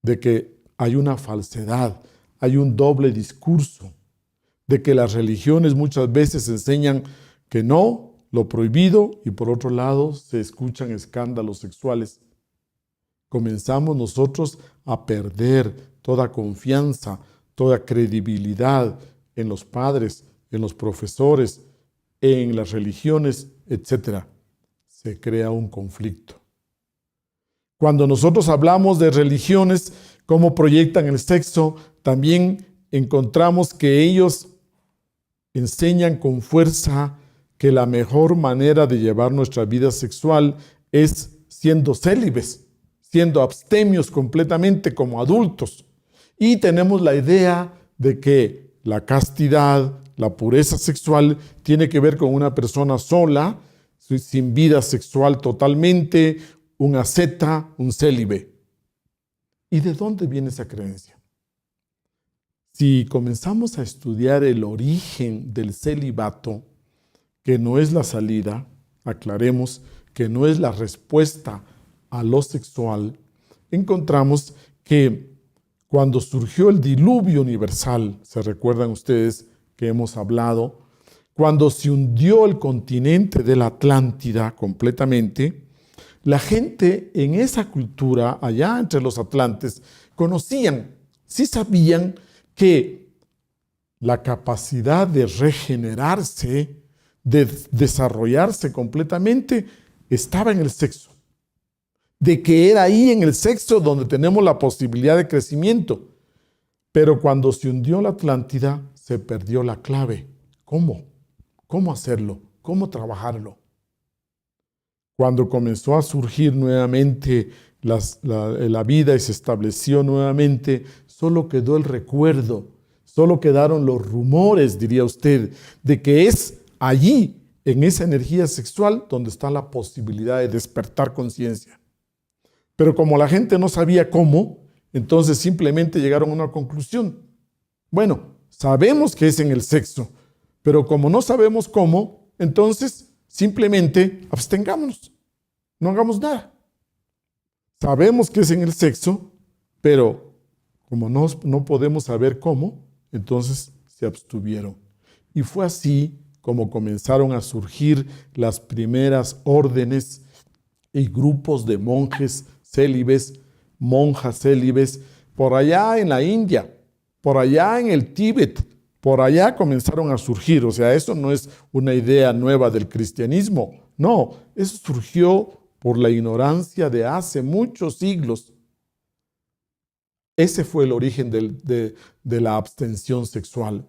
de que hay una falsedad, hay un doble discurso, de que las religiones muchas veces enseñan que no, lo prohibido, y por otro lado se escuchan escándalos sexuales. Comenzamos nosotros a perder toda confianza, toda credibilidad en los padres, en los profesores, en las religiones, etc. Se crea un conflicto. Cuando nosotros hablamos de religiones, cómo proyectan el sexo, también encontramos que ellos enseñan con fuerza que la mejor manera de llevar nuestra vida sexual es siendo célibes, siendo abstemios completamente como adultos. Y tenemos la idea de que la castidad, la pureza sexual tiene que ver con una persona sola, sin vida sexual totalmente, un asceta, un célibe. ¿Y de dónde viene esa creencia? Si comenzamos a estudiar el origen del celibato, que no es la salida, aclaremos que no es la respuesta a lo sexual, encontramos que cuando surgió el diluvio universal, se recuerdan ustedes que hemos hablado, cuando se hundió el continente de la Atlántida completamente, la gente en esa cultura, allá entre los atlantes, conocían, sí sabían que la capacidad de regenerarse, de desarrollarse completamente, estaba en el sexo. De que era ahí en el sexo donde tenemos la posibilidad de crecimiento. Pero cuando se hundió la Atlántida, se perdió la clave. ¿Cómo? ¿Cómo hacerlo? ¿Cómo trabajarlo? Cuando comenzó a surgir nuevamente la vida y se estableció nuevamente, solo quedó el recuerdo, solo quedaron los rumores, diría usted, de que es allí, en esa energía sexual, donde está la posibilidad de despertar conciencia. Pero como la gente no sabía cómo, entonces simplemente llegaron a una conclusión. Bueno, sabemos que es en el sexo, pero como no sabemos cómo, entonces simplemente abstengámonos, no hagamos nada. Sabemos que es en el sexo, pero como no podemos saber cómo, entonces se abstuvieron. Y fue así como comenzaron a surgir las primeras órdenes y grupos de monjes célibes, monjas célibes, por allá en la India, por allá en el Tíbet, por allá comenzaron a surgir. O sea, eso no es una idea nueva del cristianismo, no, eso surgió por la ignorancia de hace muchos siglos. Ese fue el origen de la abstención sexual.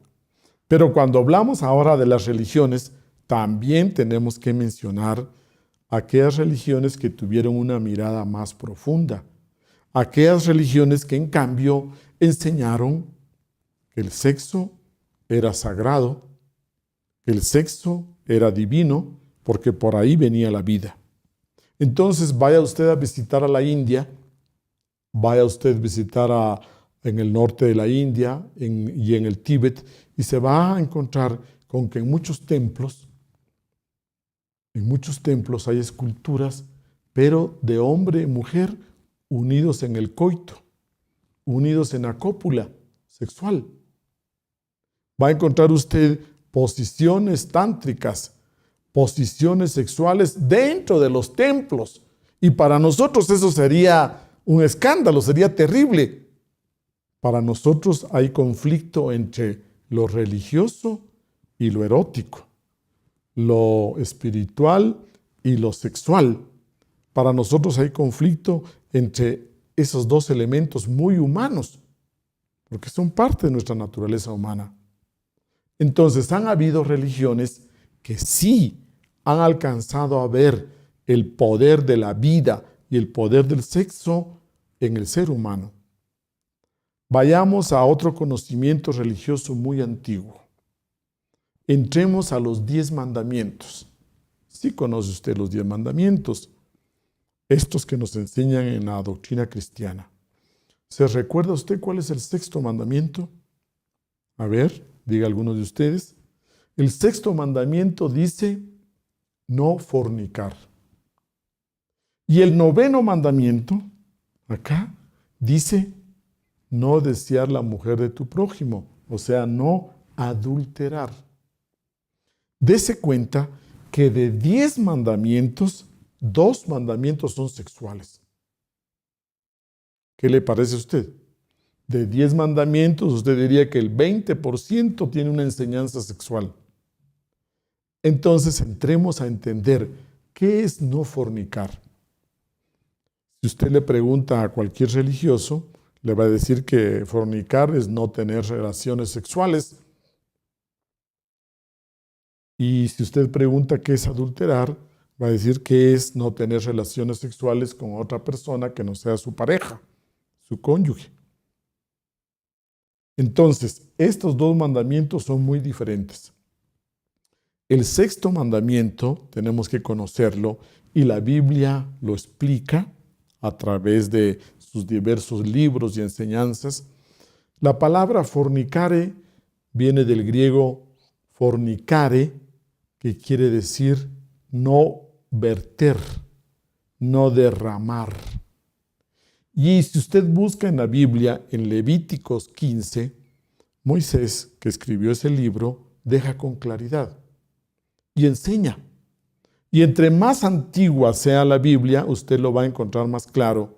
Pero cuando hablamos ahora de las religiones, también tenemos que mencionar aquellas religiones que tuvieron una mirada más profunda, aquellas religiones que en cambio enseñaron que el sexo era sagrado, que el sexo era divino, porque por ahí venía la vida. Entonces vaya usted a visitar a la India, vaya usted a visitar en el norte de la India y en el Tíbet, y se va a encontrar con que en muchos templos hay esculturas, pero de hombre y mujer unidos en el coito, unidos en la cópula sexual. Va a encontrar usted posiciones tántricas, posiciones sexuales dentro de los templos. Y para nosotros eso sería un escándalo, sería terrible. Para nosotros hay conflicto entre lo religioso y lo erótico, lo espiritual y lo sexual. Para nosotros hay conflicto entre esos dos elementos muy humanos, porque son parte de nuestra naturaleza humana. Entonces han habido religiones que sí han alcanzado a ver el poder de la vida y el poder del sexo en el ser humano. Vayamos a otro conocimiento religioso muy antiguo. Entremos a los 10 mandamientos. Sí conoce usted los 10 mandamientos, estos que nos enseñan en la doctrina cristiana. ¿Se recuerda usted cuál es el 6º mandamiento? A ver, diga alguno de ustedes. El 6º mandamiento dice no fornicar. Y el 9º mandamiento, acá, dice no desear la mujer de tu prójimo, o sea, no adulterar. Dese cuenta que de 10 mandamientos, 2 mandamientos son sexuales. ¿Qué le parece a usted? De 10 mandamientos, usted diría que el 20% tiene una enseñanza sexual. Entonces, entremos a entender qué es no fornicar. Si usted le pregunta a cualquier religioso, le va a decir que fornicar es no tener relaciones sexuales. Y si usted pregunta qué es adulterar, va a decir que es no tener relaciones sexuales con otra persona que no sea su pareja, su cónyuge. Entonces, estos 2 mandamientos son muy diferentes. El 6º mandamiento tenemos que conocerlo y la Biblia lo explica a través de sus diversos libros y enseñanzas. La palabra fornicare viene del griego fornicare, que quiere decir no verter, no derramar. Y si usted busca en la Biblia, en Levíticos 15, Moisés, que escribió ese libro, deja con claridad y enseña. Y entre más antigua sea la Biblia, usted lo va a encontrar más claro.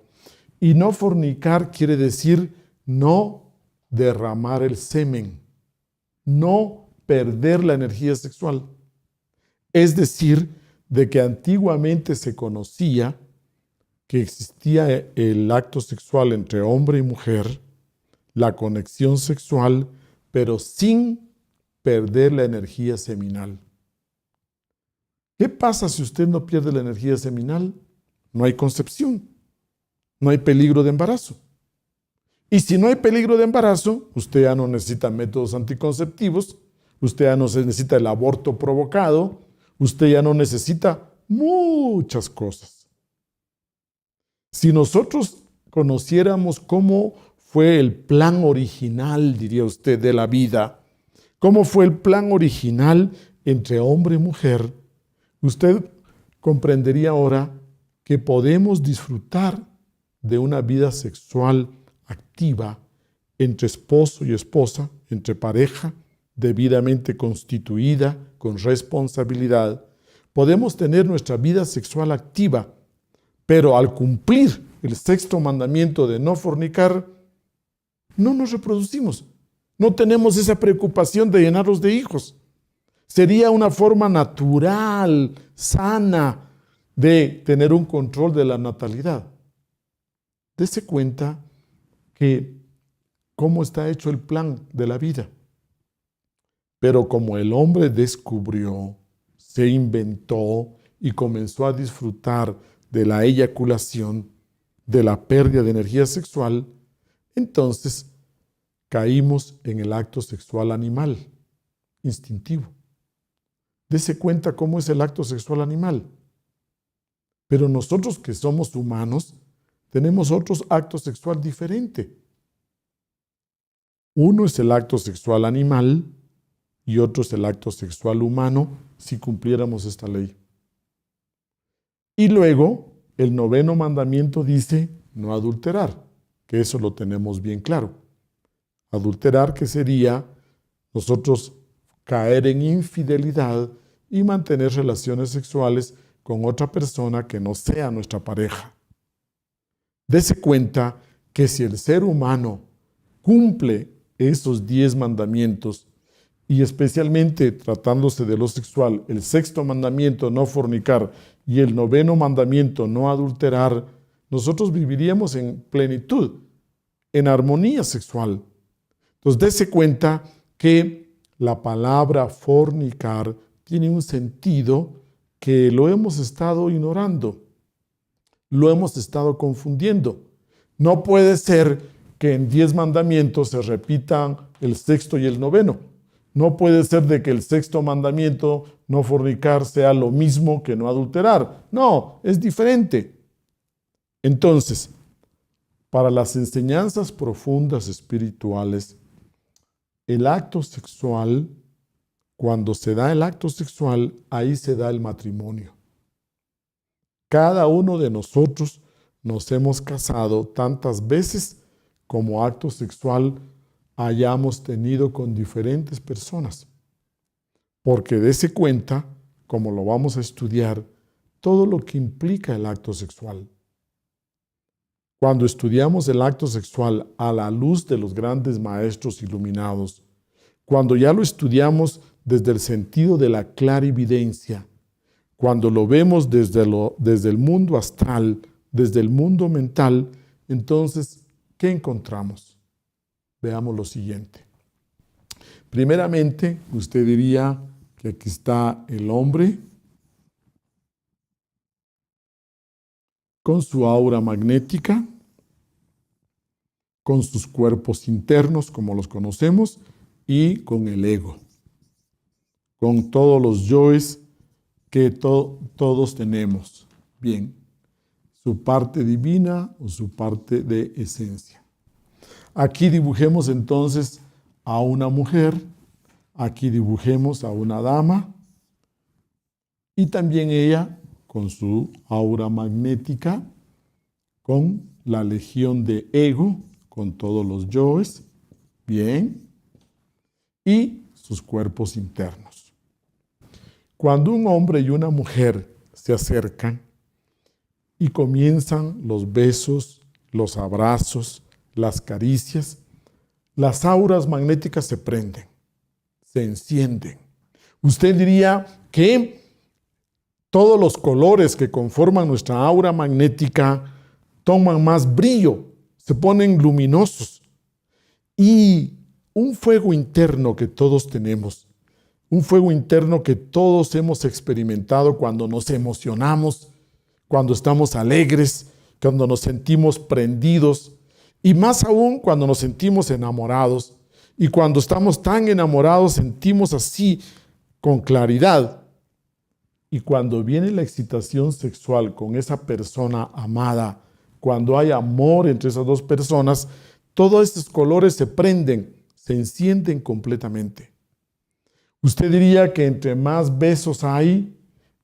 Y no fornicar quiere decir no derramar el semen, no perder la energía sexual. Es decir, de que antiguamente se conocía que existía el acto sexual entre hombre y mujer, la conexión sexual, pero sin perder la energía seminal. ¿Qué pasa si usted no pierde la energía seminal? No hay concepción, no hay peligro de embarazo. Y si no hay peligro de embarazo, usted ya no necesita métodos anticonceptivos, usted ya no se necesita el aborto provocado, usted ya no necesita muchas cosas. Si nosotros conociéramos cómo fue el plan original, diría usted, de la vida, cómo fue el plan original entre hombre y mujer, usted comprendería ahora que podemos disfrutar de una vida sexual activa entre esposo y esposa, entre pareja, debidamente constituida, con responsabilidad. Podemos tener nuestra vida sexual activa, pero al cumplir el sexto mandamiento de no fornicar, no nos reproducimos. No tenemos esa preocupación de llenarlos de hijos. Sería una forma natural, sana, de tener un control de la natalidad. Dese cuenta que cómo está hecho el plan de la vida. Pero como el hombre descubrió, se inventó y comenzó a disfrutar de la eyaculación, de la pérdida de energía sexual, entonces caímos en el acto sexual animal, instintivo. Dese cuenta cómo es el acto sexual animal. Pero nosotros que somos humanos, tenemos otros actos sexual diferentes. Uno es el acto sexual animal y otro es el acto sexual humano si cumpliéramos esta ley. Y luego, el 9º mandamiento dice no adulterar, que eso lo tenemos bien claro. Adulterar, que sería nosotros caer en infidelidad y mantener relaciones sexuales con otra persona que no sea nuestra pareja. Dese cuenta que si el ser humano cumple esos 10 mandamientos, y especialmente tratándose de lo sexual, el 6º mandamiento, no fornicar, y el 9º mandamiento, no adulterar, nosotros viviríamos en plenitud, en armonía sexual. Entonces, dese cuenta que la palabra fornicar tiene un sentido que lo hemos estado ignorando, lo hemos estado confundiendo. No puede ser que en 10 mandamientos se repitan el 6º y el 9º. No puede ser de que el 6º mandamiento, no fornicar, sea lo mismo que no adulterar. No, es diferente. Entonces, para las enseñanzas profundas espirituales, el acto sexual, cuando se da el acto sexual, ahí se da el matrimonio. Cada uno de nosotros nos hemos casado tantas veces como acto sexual hayamos tenido con diferentes personas. Porque dése cuenta, como lo vamos a estudiar, todo lo que implica el acto sexual. Cuando estudiamos el acto sexual a la luz de los grandes maestros iluminados, cuando ya lo estudiamos desde el sentido de la clarividencia, cuando lo vemos desde el mundo astral, desde el mundo mental, entonces, ¿qué encontramos? Veamos lo siguiente. Primeramente, usted diría que aquí está el hombre con su aura magnética, con sus cuerpos internos, como los conocemos, y con el ego, con todos los yoes que todos tenemos. Bien, su parte divina o su parte de esencia. Aquí dibujemos entonces a una mujer, aquí dibujemos a una dama, y también ella con su aura magnética, con la legión de ego, con todos los yoes, bien, y sus cuerpos internos. Cuando un hombre y una mujer se acercan y comienzan los besos, los abrazos, las caricias, las auras magnéticas se prenden, se encienden. Usted diría que todos los colores que conforman nuestra aura magnética toman más brillo, se ponen luminosos. Y un fuego interno que todos tenemos, un fuego interno que todos hemos experimentado cuando nos emocionamos, cuando estamos alegres, cuando nos sentimos prendidos, y más aún cuando nos sentimos enamorados, Y cuando estamos tan enamorados sentimos así con claridad. Y cuando viene la excitación sexual con esa persona amada, cuando hay amor entre esas dos personas, todos estos colores se prenden, se encienden completamente. Usted diría que entre más besos hay,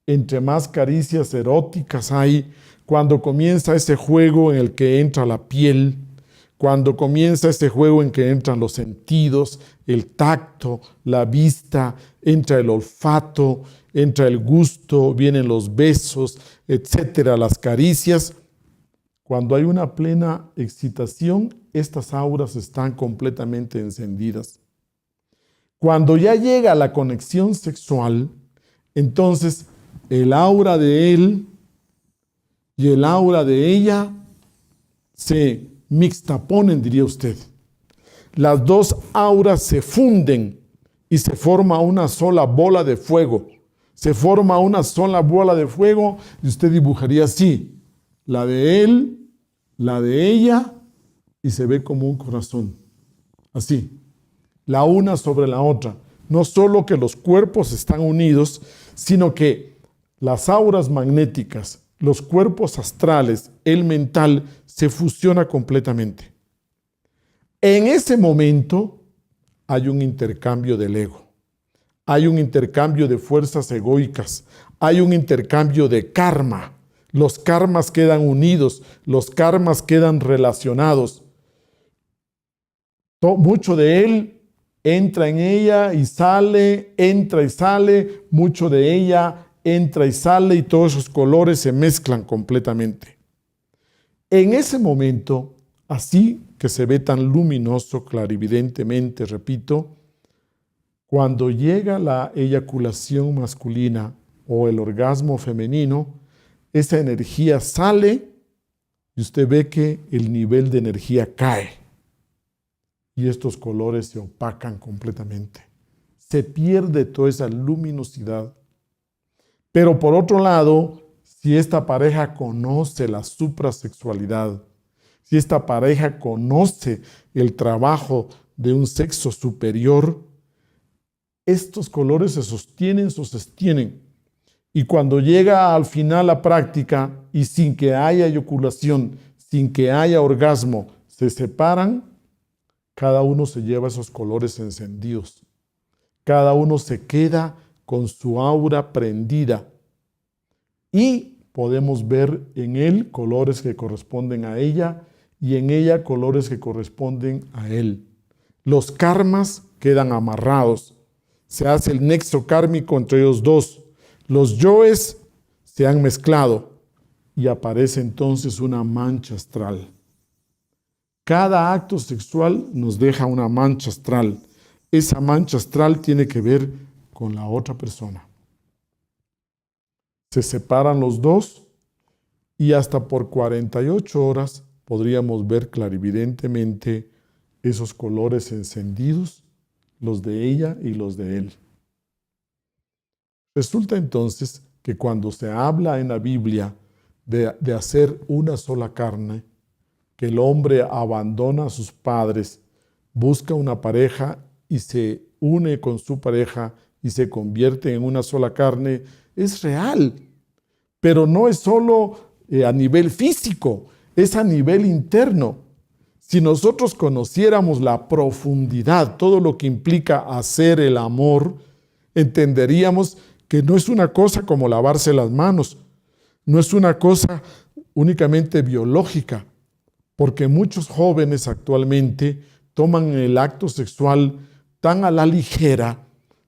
entre más caricias eróticas hay, cuando comienza ese juego en el que entra la piel, cuando comienza ese juego en que entran los sentidos, el tacto, la vista, entra el olfato, entra el gusto, vienen los besos, etcétera, las caricias. Cuando hay una plena excitación, estas auras están completamente encendidas. Cuando ya llega la conexión sexual, entonces el aura de él y el aura de ella se mixtaponen, diría usted. Las dos auras se funden y se forma una sola bola de fuego. Se forma una sola bola de fuego y usted dibujaría así, la de él, la de ella, y se ve como un corazón. Así, la una sobre la otra. No solo que los cuerpos están unidos, sino que las auras magnéticas, los cuerpos astrales, el mental, se fusiona completamente. En ese momento hay un intercambio del ego. Hay un intercambio de fuerzas egoicas, hay un intercambio de karma. Los karmas quedan unidos, los karmas quedan relacionados. Mucho de él entra en ella y sale, entra y sale, mucho de ella entra y sale y todos esos colores se mezclan completamente. En ese momento, así que se ve tan luminoso, clarividentemente, repito, cuando llega la eyaculación masculina o el orgasmo femenino, esa energía sale y usted ve que el nivel de energía cae y estos colores se opacan completamente. Se pierde toda esa luminosidad. Pero por otro lado, si esta pareja conoce la suprasexualidad, si esta pareja conoce el trabajo de un sexo superior, estos colores se sostienen. Y cuando llega al final la práctica y sin que haya eyaculación, sin que haya orgasmo, se separan, cada uno se lleva esos colores encendidos. Cada uno se queda con su aura prendida. Y podemos ver en él colores que corresponden a ella y en ella colores que corresponden a él. Los karmas quedan amarrados. Se hace el nexo kármico entre ellos dos. Los yoes se han mezclado y aparece entonces una mancha astral. Cada acto sexual nos deja una mancha astral. Esa mancha astral tiene que ver con la otra persona. Se separan los dos y hasta por 48 horas podríamos ver clarividentemente esos colores encendidos, los de ella y los de él. Resulta entonces que cuando se habla en la Biblia de hacer una sola carne, que el hombre abandona a sus padres, busca una pareja y se une con su pareja y se convierte en una sola carne, es real. Pero no es solo a nivel físico, es a nivel interno. Si nosotros conociéramos la profundidad, todo lo que implica hacer el amor, entenderíamos que no es una cosa como lavarse las manos, no es una cosa únicamente biológica, porque muchos jóvenes actualmente toman el acto sexual tan a la ligera,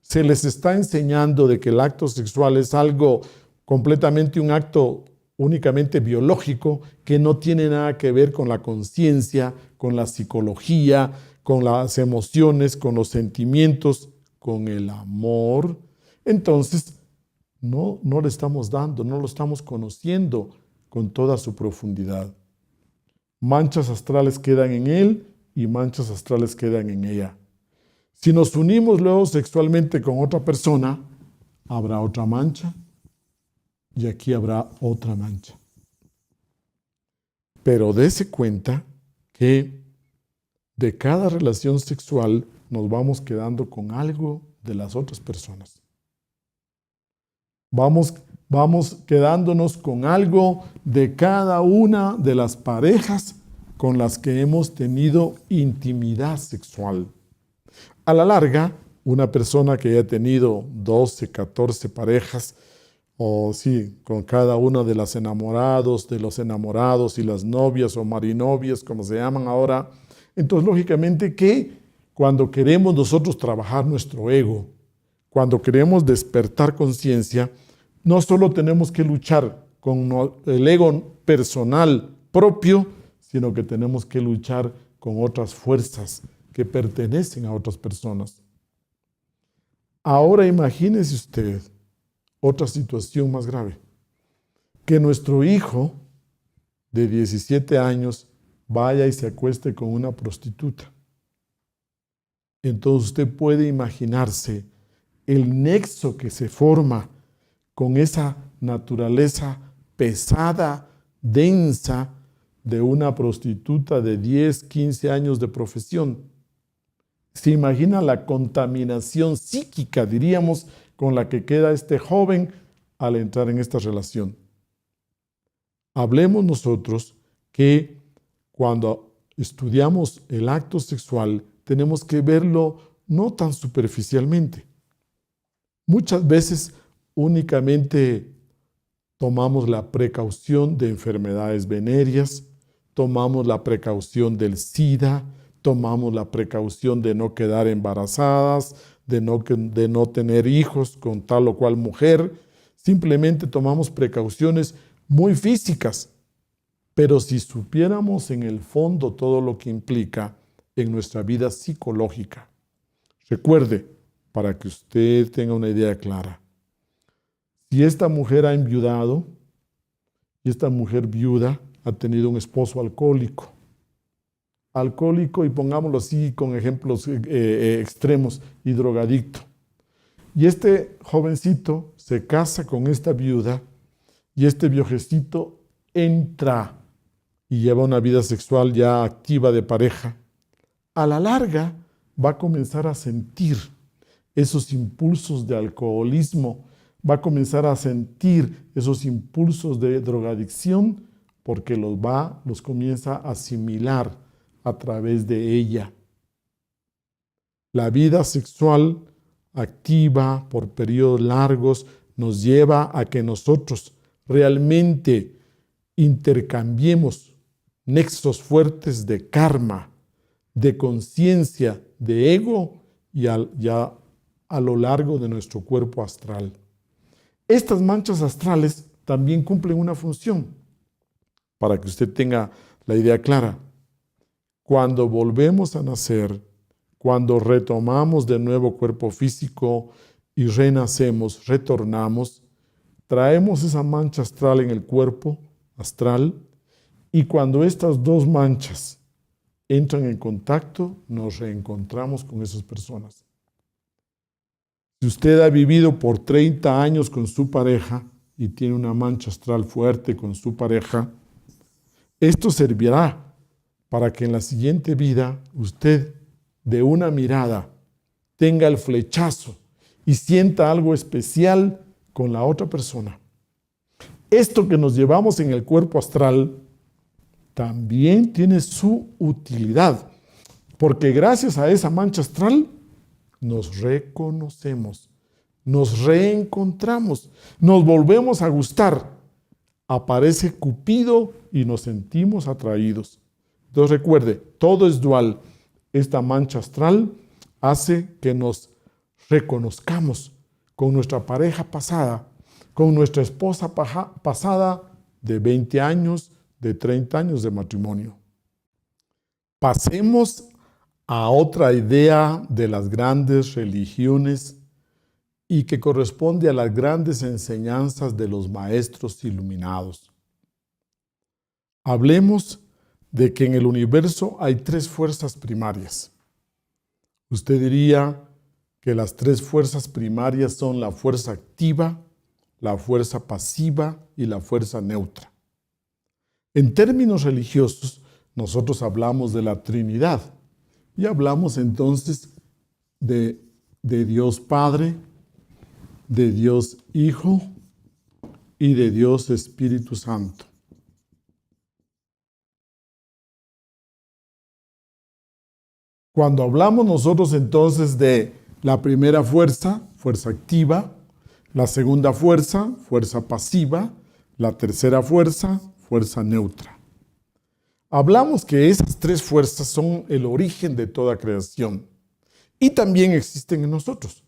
se les está enseñando de que el acto sexual es algo completamente un acto únicamente biológico que no tiene nada que ver con la conciencia, con la psicología, con las emociones, con los sentimientos, con el amor. Entonces, no le estamos dando, no lo estamos conociendo con toda su profundidad. Manchas astrales quedan en él y manchas astrales quedan en ella. Si nos unimos luego sexualmente con otra persona, habrá otra mancha y aquí habrá otra mancha. Pero dése cuenta que de cada relación sexual nos vamos quedando con algo de las otras personas. Vamos quedándonos con algo de cada una de las parejas con las que hemos tenido intimidad sexual. A la larga, una persona que haya tenido 12, 14 parejas, o sí, con cada una de los enamorados y las novias o marinovias, como se llaman ahora, entonces lógicamente que cuando queremos nosotros trabajar nuestro ego, cuando queremos despertar conciencia, no solo tenemos que luchar con el ego personal propio, sino que tenemos que luchar con otras fuerzas que pertenecen a otras personas. Ahora imagínese usted otra situación más grave. Que nuestro hijo de 17 años vaya y se acueste con una prostituta. Entonces usted puede imaginarse el nexo que se forma con esa naturaleza pesada, densa, de una prostituta de 10, 15 años de profesión. Se imagina la contaminación psíquica, diríamos, con la que queda este joven al entrar en esta relación. Hablemos nosotros que cuando estudiamos el acto sexual tenemos que verlo no tan superficialmente. Muchas veces únicamente tomamos la precaución de enfermedades venéreas, tomamos la precaución del SIDA, tomamos la precaución de no quedar embarazadas, de no tener hijos con tal o cual mujer. Simplemente tomamos precauciones muy físicas. Pero si supiéramos en el fondo todo lo que implica en nuestra vida psicológica. Recuerde, para que usted tenga una idea clara, si esta mujer ha enviudado y esta mujer viuda ha tenido un esposo alcohólico, y pongámoslo así con ejemplos extremos, y drogadicto. Y este jovencito se casa con esta viuda y este viejecito entra y lleva una vida sexual ya activa de pareja. A la larga va a comenzar a sentir esos impulsos de alcoholismo, va a comenzar a sentir esos impulsos de drogadicción porque los comienza a asimilar a través de ella. La vida sexual activa por periodos largos nos lleva a que nosotros realmente intercambiemos nexos fuertes de karma, de conciencia, de ego y ya a lo largo de nuestro cuerpo astral. Estas manchas astrales también cumplen una función, para que usted tenga la idea clara. Cuando volvemos a nacer, cuando retomamos de nuevo cuerpo físico y renacemos, retornamos, traemos esa mancha astral en el cuerpo astral y cuando estas dos manchas entran en contacto, nos reencontramos con esas personas. Si usted ha vivido por 30 años con su pareja y tiene una mancha astral fuerte con su pareja, esto servirá para que en la siguiente vida usted de una mirada tenga el flechazo y sienta algo especial con la otra persona. Esto que nos llevamos en el cuerpo astral también tiene su utilidad, porque gracias a esa mancha astral nos reconocemos, nos reencontramos, nos volvemos a gustar. Aparece Cupido y nos sentimos atraídos. Entonces recuerde, todo es dual. Esta mancha astral hace que nos reconozcamos con nuestra pareja pasada, con nuestra esposa pasada de 20 años, de 30 años de matrimonio. Pasemos a otra idea de las grandes religiones y que corresponde a las grandes enseñanzas de los maestros iluminados. Hablemos de que en el universo hay 3 fuerzas primarias. Usted diría que las 3 fuerzas primarias son la fuerza activa, la fuerza pasiva y la fuerza neutra. En términos religiosos, nosotros hablamos de la Trinidad y hablamos entonces de, de Dios Padre, de Dios Hijo y de Dios Espíritu Santo. Cuando hablamos nosotros entonces de la primera fuerza, fuerza activa, la segunda fuerza, fuerza pasiva, la tercera fuerza, fuerza neutra. Hablamos que esas tres fuerzas son el origen de toda creación y también existen en nosotros.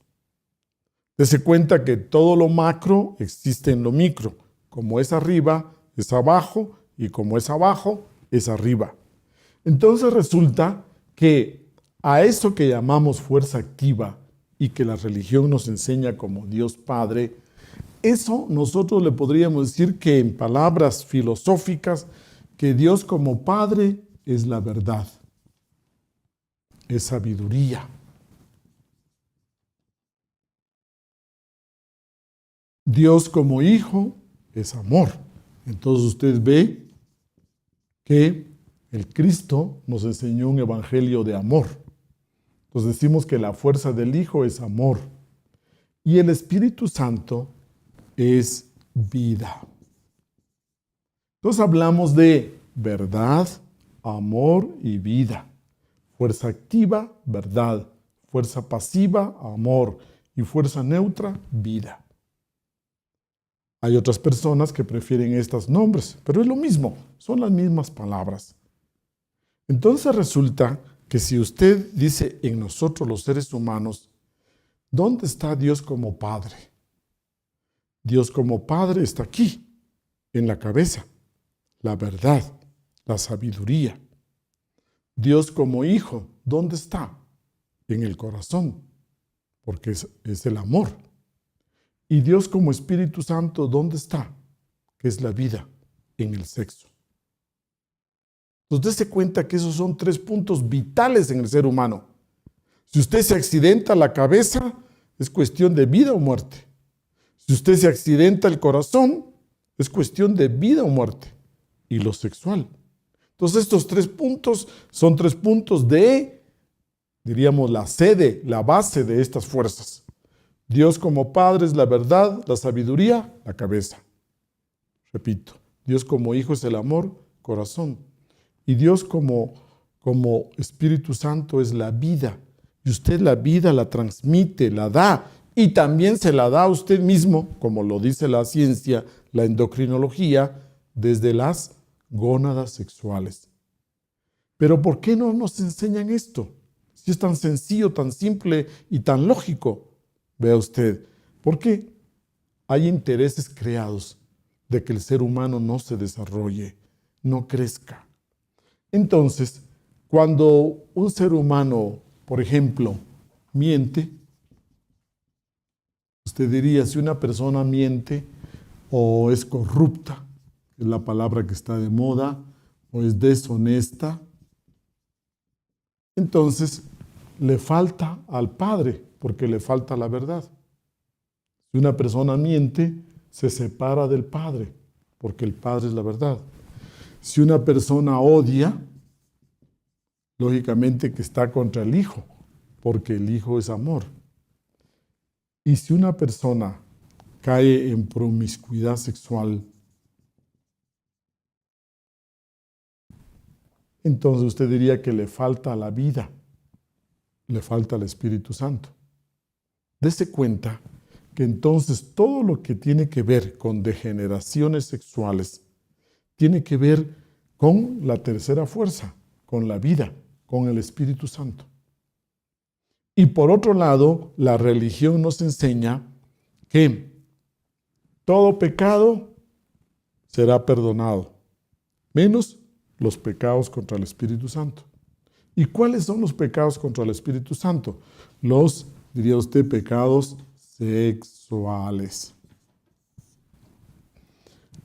Dese cuenta que todo lo macro existe en lo micro. Como es arriba, es abajo, y como es abajo, es arriba. Entonces resulta que a eso que llamamos fuerza activa y que la religión nos enseña como Dios Padre, eso nosotros le podríamos decir que en palabras filosóficas, que Dios como Padre es la verdad, es sabiduría. Dios como Hijo es amor. Entonces usted ve que el Cristo nos enseñó un evangelio de amor. Entonces decimos que la fuerza del Hijo es amor y el Espíritu Santo es vida. Entonces hablamos de verdad, amor y vida. Fuerza activa, verdad. Fuerza pasiva, amor. Y fuerza neutra, vida. Hay otras personas que prefieren estos nombres, pero es lo mismo, son las mismas palabras. Entonces resulta que si usted dice en nosotros los seres humanos, ¿dónde está Dios como Padre? Dios como Padre está aquí, en la cabeza, la verdad, la sabiduría. Dios como Hijo, ¿dónde está? En el corazón, porque es el amor. Y Dios como Espíritu Santo, ¿dónde está? Que es la vida, en el sexo. Entonces, dése cuenta que esos son tres puntos vitales en el ser humano. Si usted se accidenta la cabeza, es cuestión de vida o muerte. Si usted se accidenta el corazón, es cuestión de vida o muerte. Y lo sexual. Entonces, estos tres puntos son tres puntos de, diríamos, la sede, la base de estas fuerzas. Dios como Padre es la verdad, la sabiduría, la cabeza. Repito, Dios como Hijo es el amor, corazón. Y Dios como Espíritu Santo es la vida. Y usted la vida la transmite, la da. Y también se la da a usted mismo, como lo dice la ciencia, la endocrinología, desde las gónadas sexuales. Pero ¿por qué no nos enseñan esto? Si es tan sencillo, tan simple y tan lógico. Vea usted, porque hay intereses creados de que el ser humano no se desarrolle, no crezca. Entonces, cuando un ser humano, por ejemplo, miente, usted diría, si una persona miente o es corrupta, que es la palabra que está de moda, o es deshonesta, entonces le falta al Padre, porque le falta la verdad. Si una persona miente, se separa del Padre, porque el Padre es la verdad. Si una persona odia, lógicamente que está contra el Hijo, porque el Hijo es amor. Y si una persona cae en promiscuidad sexual, entonces usted diría que le falta la vida, le falta el Espíritu Santo. Dese cuenta que entonces todo lo que tiene que ver con degeneraciones sexuales tiene que ver con la tercera fuerza, con la vida, con el Espíritu Santo. Y por otro lado, la religión nos enseña que todo pecado será perdonado, menos los pecados contra el Espíritu Santo. ¿Y cuáles son los pecados contra el Espíritu Santo? Los, diría usted, pecados sexuales.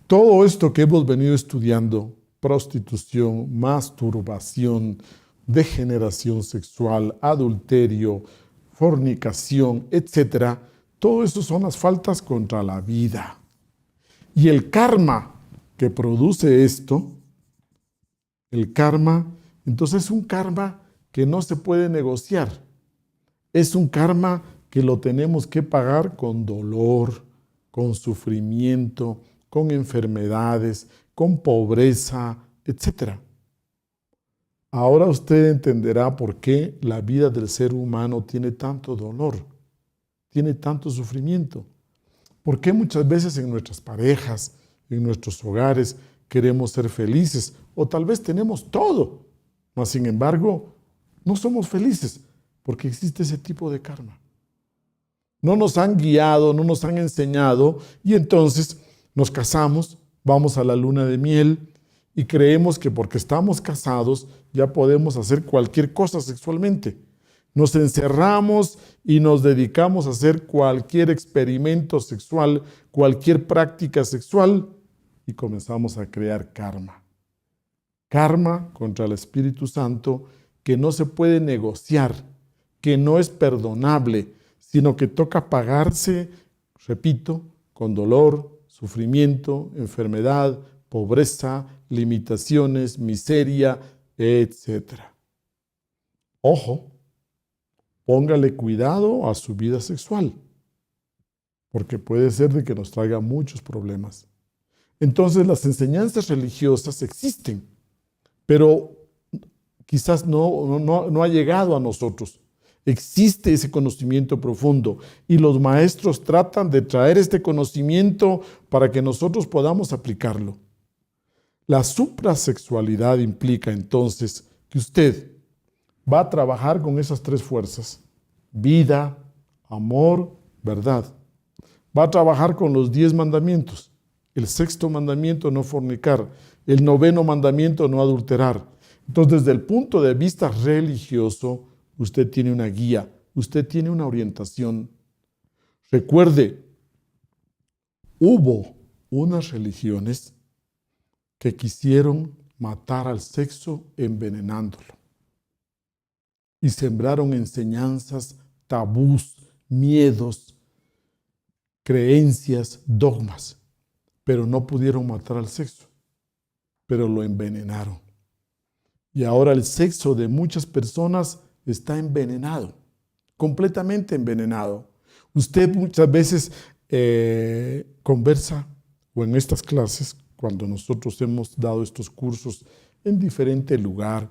Todo esto que hemos venido estudiando, prostitución, masturbación, degeneración sexual, adulterio, fornicación, etc., todo eso son las faltas contra la vida. Y el karma que produce esto, el karma, entonces es un karma que no se puede negociar. Es un karma que lo tenemos que pagar con dolor, con sufrimiento, con enfermedades, con pobreza, etc. Ahora usted entenderá por qué la vida del ser humano tiene tanto dolor, tiene tanto sufrimiento. ¿Por qué muchas veces en nuestras parejas, en nuestros hogares, queremos ser felices? O tal vez tenemos todo, mas sin embargo, no somos felices porque existe ese tipo de karma. No nos han guiado, no nos han enseñado y entonces nos casamos, vamos a la luna de miel y creemos que porque estamos casados ya podemos hacer cualquier cosa sexualmente. Nos encerramos y nos dedicamos a hacer cualquier experimento sexual, cualquier práctica sexual y comenzamos a crear karma. Karma contra el Espíritu Santo que no se puede negociar, que no es perdonable, sino que toca pagarse, repito, con dolor, sufrimiento, enfermedad, pobreza, limitaciones, miseria, etc. Ojo, póngale cuidado a su vida sexual, porque puede ser de que nos traiga muchos problemas. Entonces las enseñanzas religiosas existen, pero quizás no ha llegado a nosotros. Existe ese conocimiento profundo y los maestros tratan de traer este conocimiento para que nosotros podamos aplicarlo. La suprasexualidad implica entonces que usted va a trabajar con esas tres fuerzas: vida, amor, verdad. Va a trabajar con los 10 mandamientos. El 6º mandamiento, no fornicar. El 9º mandamiento, no adulterar. Entonces, desde el punto de vista religioso, usted tiene una guía, usted tiene una orientación. Recuerde, hubo unas religiones que quisieron matar al sexo envenenándolo y sembraron enseñanzas, tabús, miedos, creencias, dogmas, pero no pudieron matar al sexo, pero lo envenenaron. Y ahora el sexo de muchas personas está envenenado, completamente envenenado. Usted muchas veces conversa, o en estas clases, cuando nosotros hemos dado estos cursos en diferente lugar,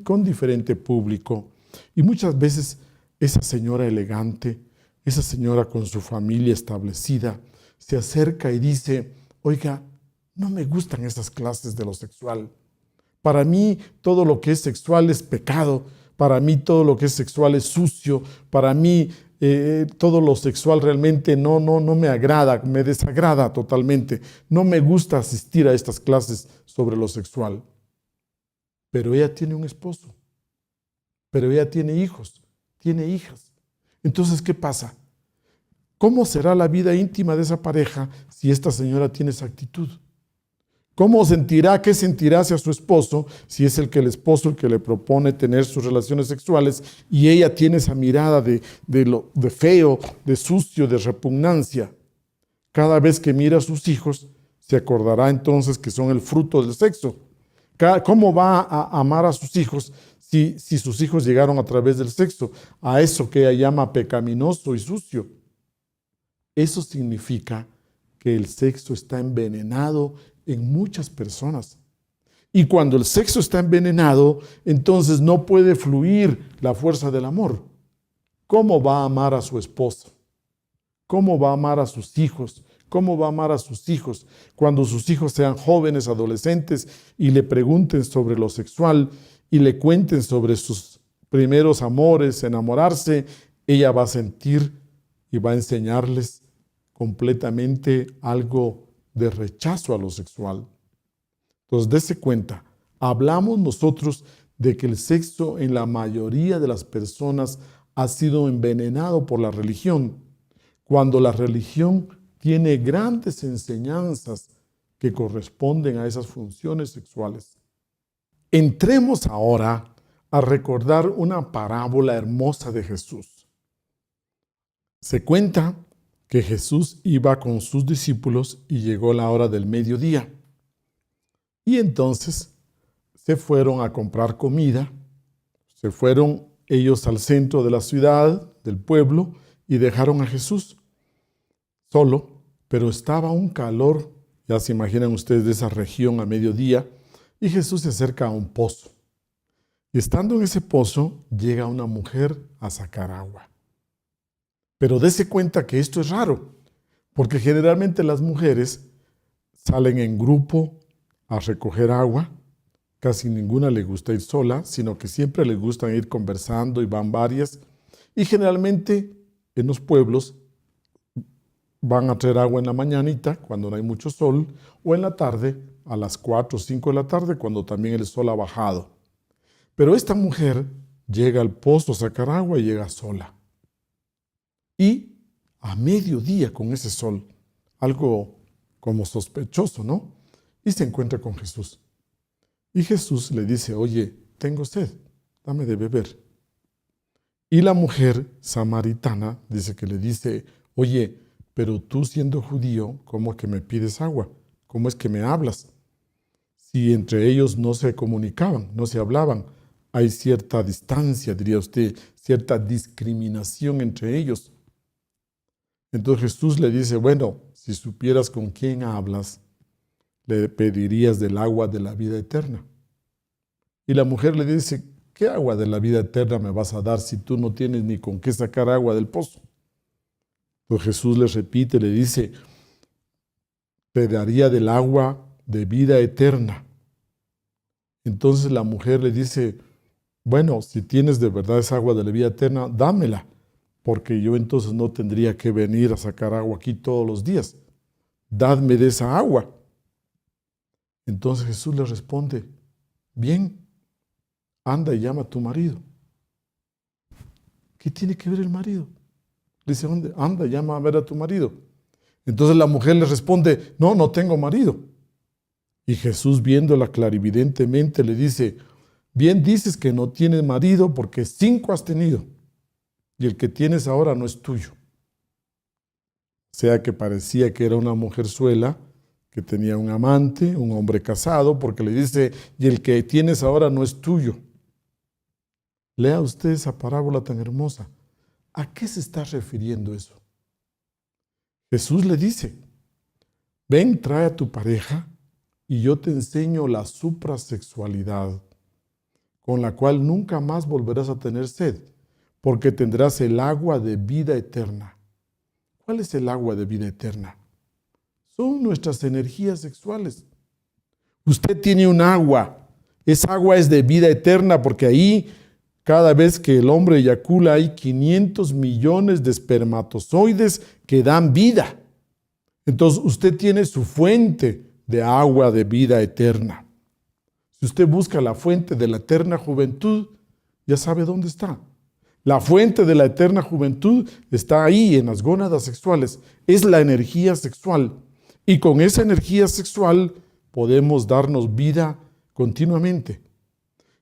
con diferente público, y muchas veces esa señora elegante, esa señora con su familia establecida, se acerca y dice: oiga, no me gustan esas clases de lo sexual. Para mí todo lo que es sexual es pecado. Para mí todo lo que es sexual es sucio. Para mí todo lo sexual realmente no me agrada, me desagrada totalmente. No me gusta asistir a estas clases sobre lo sexual. Pero ella tiene un esposo. Pero ella tiene hijos, tiene hijas. Entonces, ¿qué pasa? ¿Cómo será la vida íntima de esa pareja si esta señora tiene esa actitud? ¿Cómo sentirá, qué sentirá hacia su esposo si es el esposo el que le propone tener sus relaciones sexuales y ella tiene esa mirada de feo, de sucio, de repugnancia? Cada vez que mira a sus hijos, se acordará entonces que son el fruto del sexo. ¿Cómo va a amar a sus hijos si sus hijos llegaron a través del sexo? A eso que ella llama pecaminoso y sucio. Eso significa que el sexo está envenenado en muchas personas. Y cuando el sexo está envenenado, entonces no puede fluir la fuerza del amor. ¿Cómo va a amar a su esposa? ¿Cómo va a amar a sus hijos? ¿Cómo va a amar a sus hijos cuando sus hijos sean jóvenes, adolescentes y le pregunten sobre lo sexual y le cuenten sobre sus primeros amores, enamorarse? Ella va a sentir y va a enseñarles completamente algo de rechazo a lo sexual. Entonces, dése cuenta, hablamos nosotros de que el sexo en la mayoría de las personas ha sido envenenado por la religión, cuando la religión tiene grandes enseñanzas que corresponden a esas funciones sexuales. Entremos ahora a recordar una parábola hermosa de Jesús. Se cuenta que Jesús iba con sus discípulos y llegó la hora del mediodía. Y entonces se fueron a comprar comida, se fueron ellos al centro de la ciudad, del pueblo y dejaron a Jesús solo, pero estaba un calor, ya se imaginan ustedes, de esa región a mediodía, y Jesús se acerca a un pozo. Y estando en ese pozo, llega una mujer a sacar agua. Pero dése cuenta que esto es raro, porque generalmente las mujeres salen en grupo a recoger agua. Casi ninguna le gusta ir sola, sino que siempre les gusta ir conversando y van varias. Y generalmente en los pueblos van a traer agua en la mañanita, cuando no hay mucho sol, o en la tarde, a las 4 o 5 de la tarde, cuando también el sol ha bajado. Pero esta mujer llega al pozo a sacar agua y llega sola. Y a mediodía con ese sol, algo como sospechoso, ¿no? Y se encuentra con Jesús. Y Jesús le dice, oye, tengo sed, dame de beber. Y la mujer samaritana dice que le dice, oye, pero tú siendo judío, ¿cómo es que me pides agua? ¿Cómo es que me hablas? Si entre ellos no se comunicaban, no se hablaban, hay cierta distancia, diría usted, cierta discriminación entre ellos. Entonces Jesús le dice, bueno, si supieras con quién hablas, le pedirías del agua de la vida eterna. Y la mujer le dice, ¿qué agua de la vida eterna me vas a dar si tú no tienes ni con qué sacar agua del pozo? Pues Jesús le repite, le dice, te daría del agua de vida eterna. Entonces la mujer le dice, bueno, si tienes de verdad esa agua de la vida eterna, dámela, porque yo entonces no tendría que venir a sacar agua aquí todos los días. Dadme de esa agua. Entonces Jesús le responde, bien, anda y llama a tu marido. ¿Qué tiene que ver el marido? Le dice, anda, llama a ver a tu marido. Entonces la mujer le responde, no, no tengo marido. Y Jesús, viéndola clarividentemente, le dice, bien dices que no tienes marido porque 5 has tenido, y el que tienes ahora no es tuyo. O sea que parecía que era una mujerzuela que tenía un amante, un hombre casado, porque le dice, y el que tienes ahora no es tuyo. Lea usted esa parábola tan hermosa. ¿A qué se está refiriendo eso? Jesús le dice, ven, trae a tu pareja y yo te enseño la suprasexualidad, con la cual nunca más volverás a tener sed, porque tendrás el agua de vida eterna. ¿Cuál es el agua de vida eterna? Son nuestras energías sexuales. Usted tiene un agua, esa agua es de vida eterna, porque ahí cada vez que el hombre eyacula hay 500 millones de espermatozoides que dan vida. Entonces usted tiene su fuente de agua de vida eterna. Si usted busca la fuente de la eterna juventud, ya sabe dónde está. La fuente de la eterna juventud está ahí en las gónadas sexuales. Es la energía sexual. Y con esa energía sexual podemos darnos vida continuamente.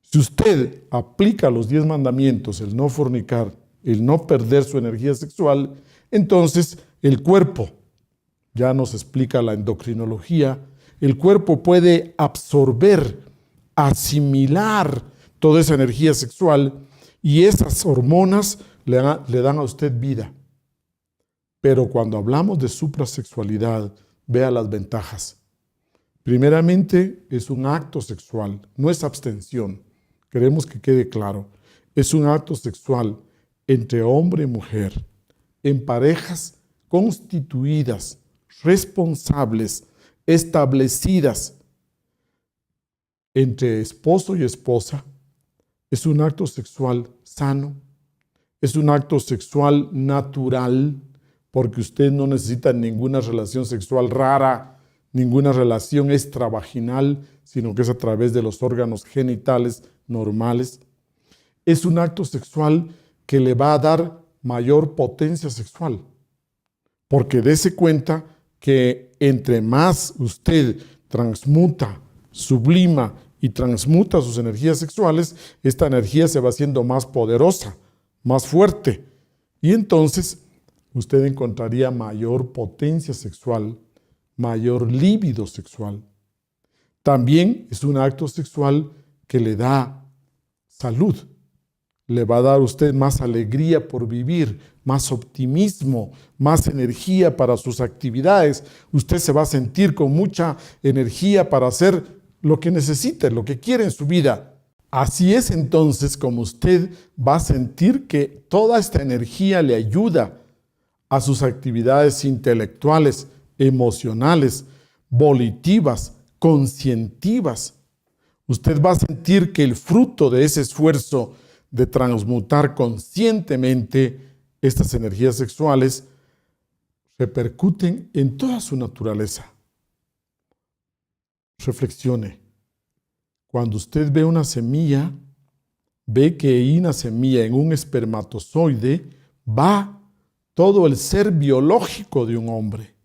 Si usted aplica los 10 mandamientos, el no fornicar, el no perder su energía sexual, entonces el cuerpo, ya nos explica la endocrinología, el cuerpo puede absorber, asimilar toda esa energía sexual y esas hormonas le dan a usted vida. Pero cuando hablamos de suprasexualidad, vea las ventajas. Primeramente, es un acto sexual, no es abstención. Queremos que quede claro. Es un acto sexual entre hombre y mujer, en parejas constituidas, responsables, establecidas entre esposo y esposa. Es un acto sexual sano, es un acto sexual natural, porque usted no necesita ninguna relación sexual rara, ninguna relación extravaginal, sino que es a través de los órganos genitales normales. Es un acto sexual que le va a dar mayor potencia sexual, porque dése cuenta que entre más usted transmuta, sublima y transmuta sus energías sexuales, esta energía se va haciendo más poderosa, más fuerte, y entonces usted encontraría mayor potencia sexual, mayor líbido sexual. También es un acto sexual que le da salud. le va a dar a usted más alegría por vivir, más optimismo, más energía para sus actividades. Usted se va a sentir con mucha energía para hacer lo que necesite, lo que quiere en su vida. Así es entonces como usted va a sentir que toda esta energía le ayuda a sus actividades intelectuales, emocionales, volitivas, conscientivas. Usted va a sentir que el fruto de ese esfuerzo de transmutar conscientemente estas energías sexuales repercuten en toda su naturaleza. Reflexione. Cuando usted ve una semilla, ve que hay una semilla en un espermatozoide, va todo el ser biológico de un hombre,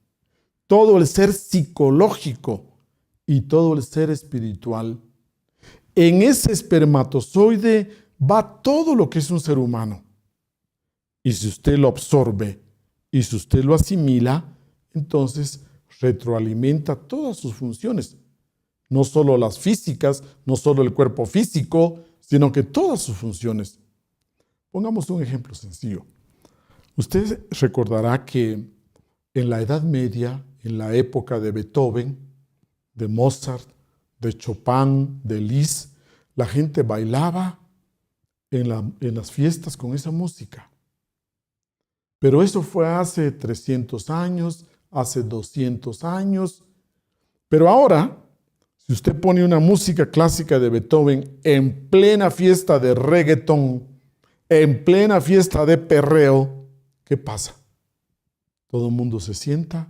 todo el ser psicológico y todo el ser espiritual. En ese espermatozoide va todo lo que es un ser humano. Y si usted lo absorbe y si usted lo asimila, entonces retroalimenta todas sus funciones. No solo las físicas, no solo el cuerpo físico, sino que todas sus funciones. Pongamos un ejemplo sencillo. Usted recordará que en la Edad Media, en la época de Beethoven, de Mozart, de Chopin, de Liszt, la gente bailaba en las fiestas con esa música. Pero eso fue hace 300 años, hace 200 años. Pero ahora, si usted pone una música clásica de Beethoven en plena fiesta de reggaetón, en plena fiesta de perreo, ¿qué pasa? Todo el mundo se sienta,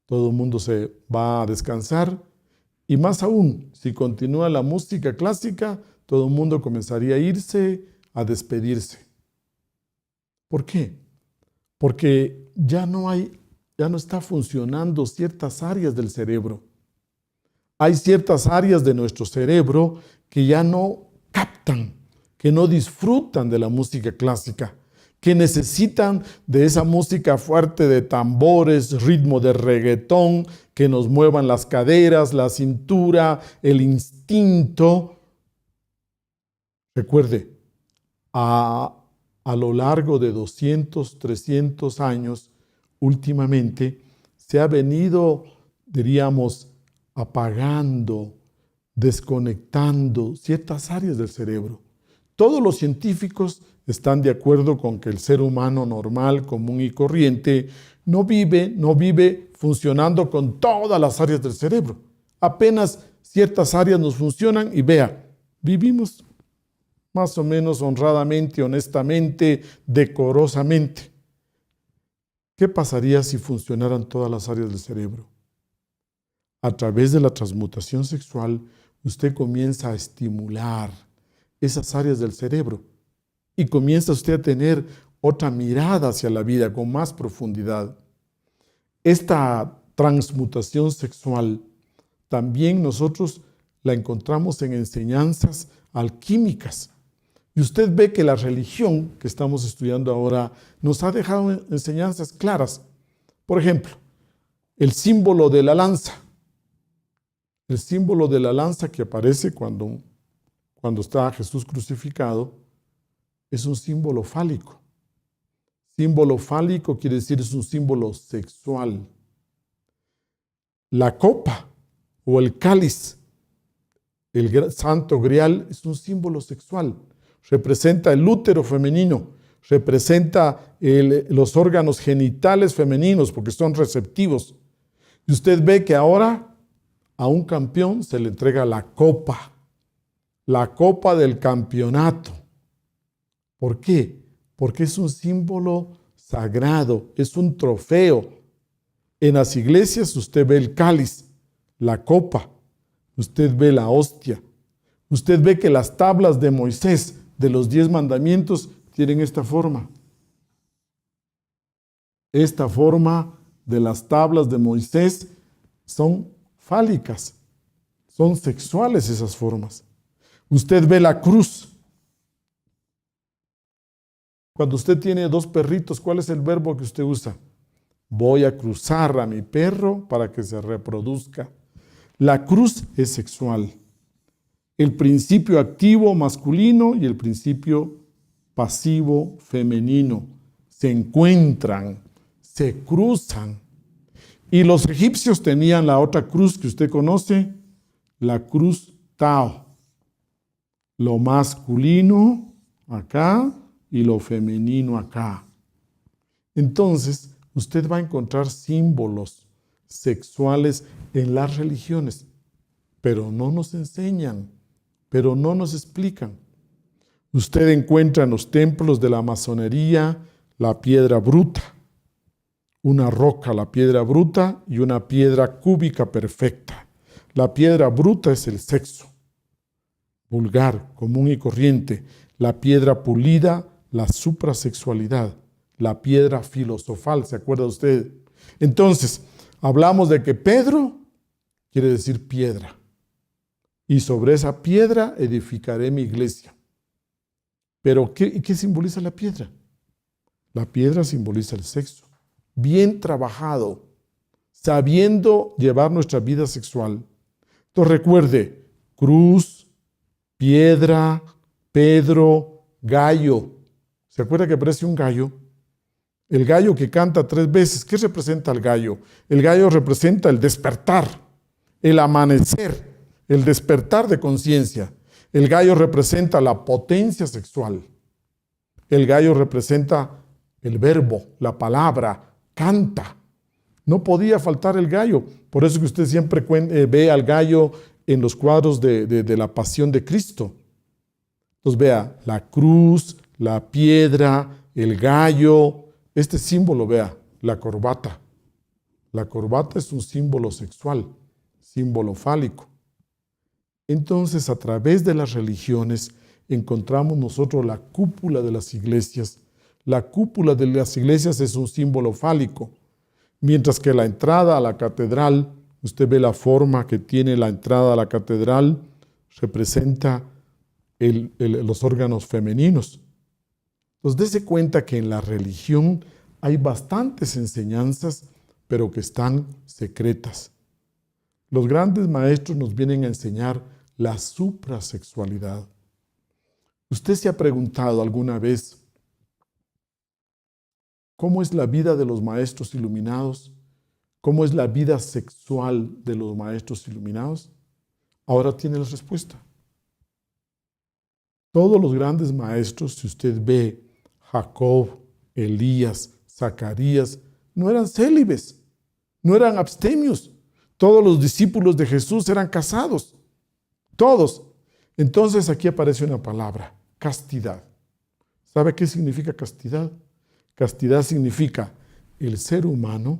todo el mundo se va a descansar y más aún, si continúa la música clásica, todo el mundo comenzaría a irse, a despedirse. ¿Por qué? Porque ya no está funcionando ciertas áreas del cerebro. Hay ciertas áreas de nuestro cerebro que ya no captan, que no disfrutan de la música clásica, que necesitan de esa música fuerte de tambores, ritmo de reggaetón, que nos muevan las caderas, la cintura, el instinto. Recuerde, a lo largo de 200, 300 años, últimamente, se ha venido, diríamos, apagando, desconectando ciertas áreas del cerebro. Todos los científicos están de acuerdo con que el ser humano normal, común y corriente no vive funcionando con todas las áreas del cerebro. Apenas ciertas áreas nos funcionan y vea, vivimos más o menos honradamente, honestamente, decorosamente. ¿Qué pasaría si funcionaran todas las áreas del cerebro? A través de la transmutación sexual, usted comienza a estimular esas áreas del cerebro y comienza usted a tener otra mirada hacia la vida con más profundidad. Esta transmutación sexual también nosotros la encontramos en enseñanzas alquímicas. Y usted ve que la religión que estamos estudiando ahora nos ha dejado enseñanzas claras. Por ejemplo, el símbolo de la lanza. El símbolo de la lanza que aparece cuando está Jesús crucificado es un símbolo fálico. Símbolo fálico quiere decir es un símbolo sexual. La copa o el cáliz, el santo grial, es un símbolo sexual. Representa el útero femenino, representa los órganos genitales femeninos porque son receptivos. Y usted ve que ahora a un campeón se le entrega la copa del campeonato. ¿Por qué? Porque es un símbolo sagrado, es un trofeo. En las iglesias usted ve el cáliz, la copa, usted ve la hostia, usted ve que las tablas de Moisés de los 10 mandamientos tienen esta forma. Esta forma de las tablas de Moisés son fálicas, son sexuales esas formas. Usted ve la cruz. Cuando usted tiene 2 perritos, ¿cuál es el verbo que usted usa? Voy a cruzar a mi perro para que se reproduzca. La cruz es sexual. El principio activo masculino y el principio pasivo, femenino, se encuentran, se cruzan. Y los egipcios tenían la otra cruz que usted conoce, la cruz Tao. Lo masculino acá y lo femenino acá. Entonces, usted va a encontrar símbolos sexuales en las religiones, pero no nos enseñan, pero no nos explican. Usted encuentra en los templos de la masonería la piedra bruta, una roca, la piedra bruta, y una piedra cúbica perfecta. La piedra bruta es el sexo, vulgar, común y corriente. La piedra pulida, la suprasexualidad. La piedra filosofal, ¿se acuerda usted? Entonces, hablamos de que Pedro quiere decir piedra. Y sobre esa piedra edificaré mi iglesia. Pero, ¿qué simboliza la piedra? La piedra simboliza el sexo. Bien trabajado, sabiendo llevar nuestra vida sexual. Entonces recuerde, cruz, piedra, Pedro, gallo. ¿Se acuerda que aparece un gallo? El gallo que canta 3 veces. ¿Qué representa el gallo? El gallo representa el despertar, el amanecer, el despertar de conciencia. El gallo representa la potencia sexual. El gallo representa el verbo, la palabra, canta. No podía faltar el gallo. Por eso que usted siempre ve al gallo en los cuadros de la pasión de Cristo. Entonces vea, la cruz, la piedra, el gallo. Este símbolo, vea, la corbata. La corbata es un símbolo sexual, símbolo fálico. Entonces, a través de las religiones, encontramos nosotros la cúpula de las iglesias. La cúpula de las iglesias es un símbolo fálico, mientras que la entrada a la catedral, usted ve la forma que tiene la entrada a la catedral, representa los órganos femeninos. Entonces, dése cuenta que en la religión hay bastantes enseñanzas, pero que están secretas. Los grandes maestros nos vienen a enseñar la suprasexualidad. ¿Usted se ha preguntado alguna vez cómo es la vida de los maestros iluminados? ¿Cómo es la vida sexual de los maestros iluminados? Ahora tiene la respuesta. Todos los grandes maestros, si usted ve Jacob, Elías, Zacarías, no eran célibes, no eran abstemios. Todos los discípulos de Jesús eran casados. Todos. Entonces aquí aparece una palabra, castidad. ¿Sabe qué significa castidad? Castidad significa el ser humano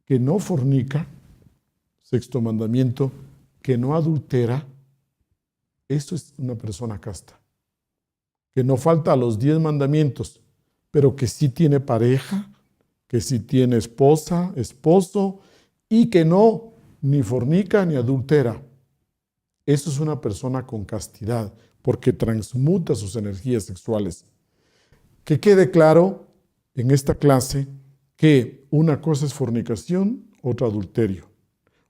que no fornica, 6º mandamiento, que no adultera. Eso es una persona casta. Que no falta a los 10 mandamientos, pero que sí tiene pareja, que sí tiene esposa, esposo, y que no ni fornica ni adultera. Eso es una persona con castidad, porque transmuta sus energías sexuales. Que quede claro en esta clase que una cosa es fornicación, otra adulterio.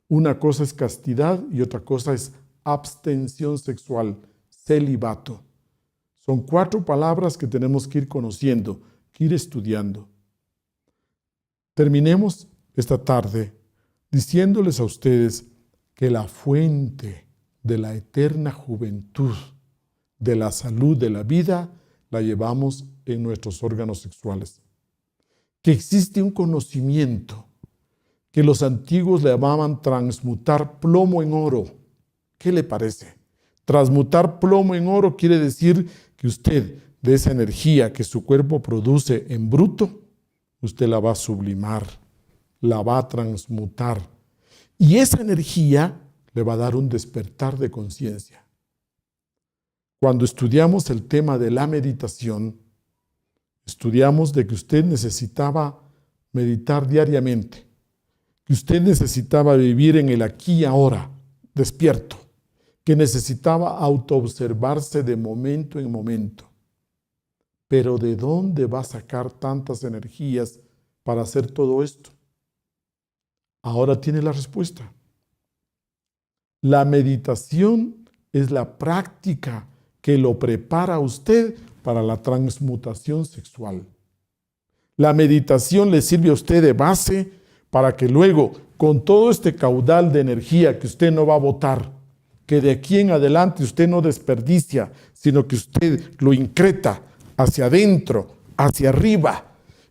Una cosa es castidad y otra cosa es abstención sexual, celibato. Son 4 palabras que tenemos que ir conociendo, que ir estudiando. Terminemos esta tarde diciéndoles a ustedes que la fuente de la eterna juventud, de la salud, de la vida, la llevamos en nuestros órganos sexuales. Que existe un conocimiento que los antiguos le llamaban transmutar plomo en oro. ¿Qué le parece? Transmutar plomo en oro quiere decir que usted, de esa energía que su cuerpo produce en bruto, usted la va a sublimar, la va a transmutar. Y esa energía le va a dar un despertar de conciencia. Cuando estudiamos el tema de la meditación, estudiamos de que usted necesitaba meditar diariamente, que usted necesitaba vivir en el aquí y ahora, despierto, que necesitaba autoobservarse de momento en momento. Pero ¿de dónde va a sacar tantas energías para hacer todo esto? Ahora tiene la respuesta. La meditación es la práctica que lo prepara a usted para la transmutación sexual. La meditación le sirve a usted de base para que luego, con todo este caudal de energía que usted no va a botar, que de aquí en adelante usted no desperdicia, sino que usted lo increta hacia adentro, hacia arriba,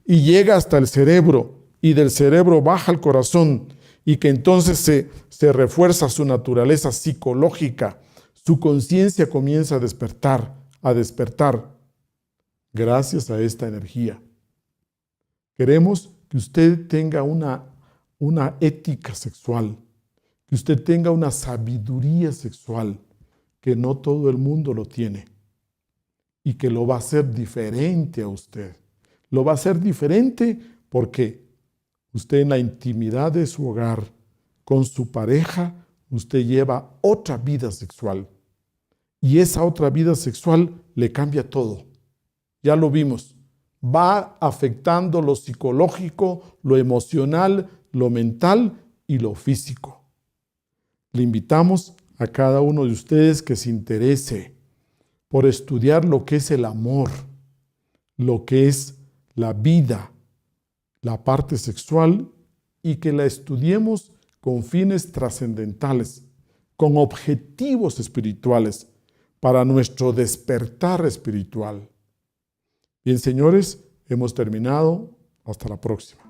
y llega hasta el cerebro, y del cerebro baja al corazón, y que entonces se refuerza su naturaleza psicológica, su conciencia comienza a despertar, gracias a esta energía. Queremos que usted tenga una ética sexual, que usted tenga una sabiduría sexual, que no todo el mundo lo tiene, y que lo va a hacer diferente a usted. Lo va a hacer diferente porque usted en la intimidad de su hogar, con su pareja, usted lleva otra vida sexual. Y esa otra vida sexual le cambia todo. Ya lo vimos. Va afectando lo psicológico, lo emocional, lo mental y lo físico. Le invitamos a cada uno de ustedes que se interese por estudiar lo que es el amor, lo que es la vida, la parte sexual, y que la estudiemos con fines trascendentales, con objetivos espirituales, para nuestro despertar espiritual. Bien, señores, hemos terminado. Hasta la próxima.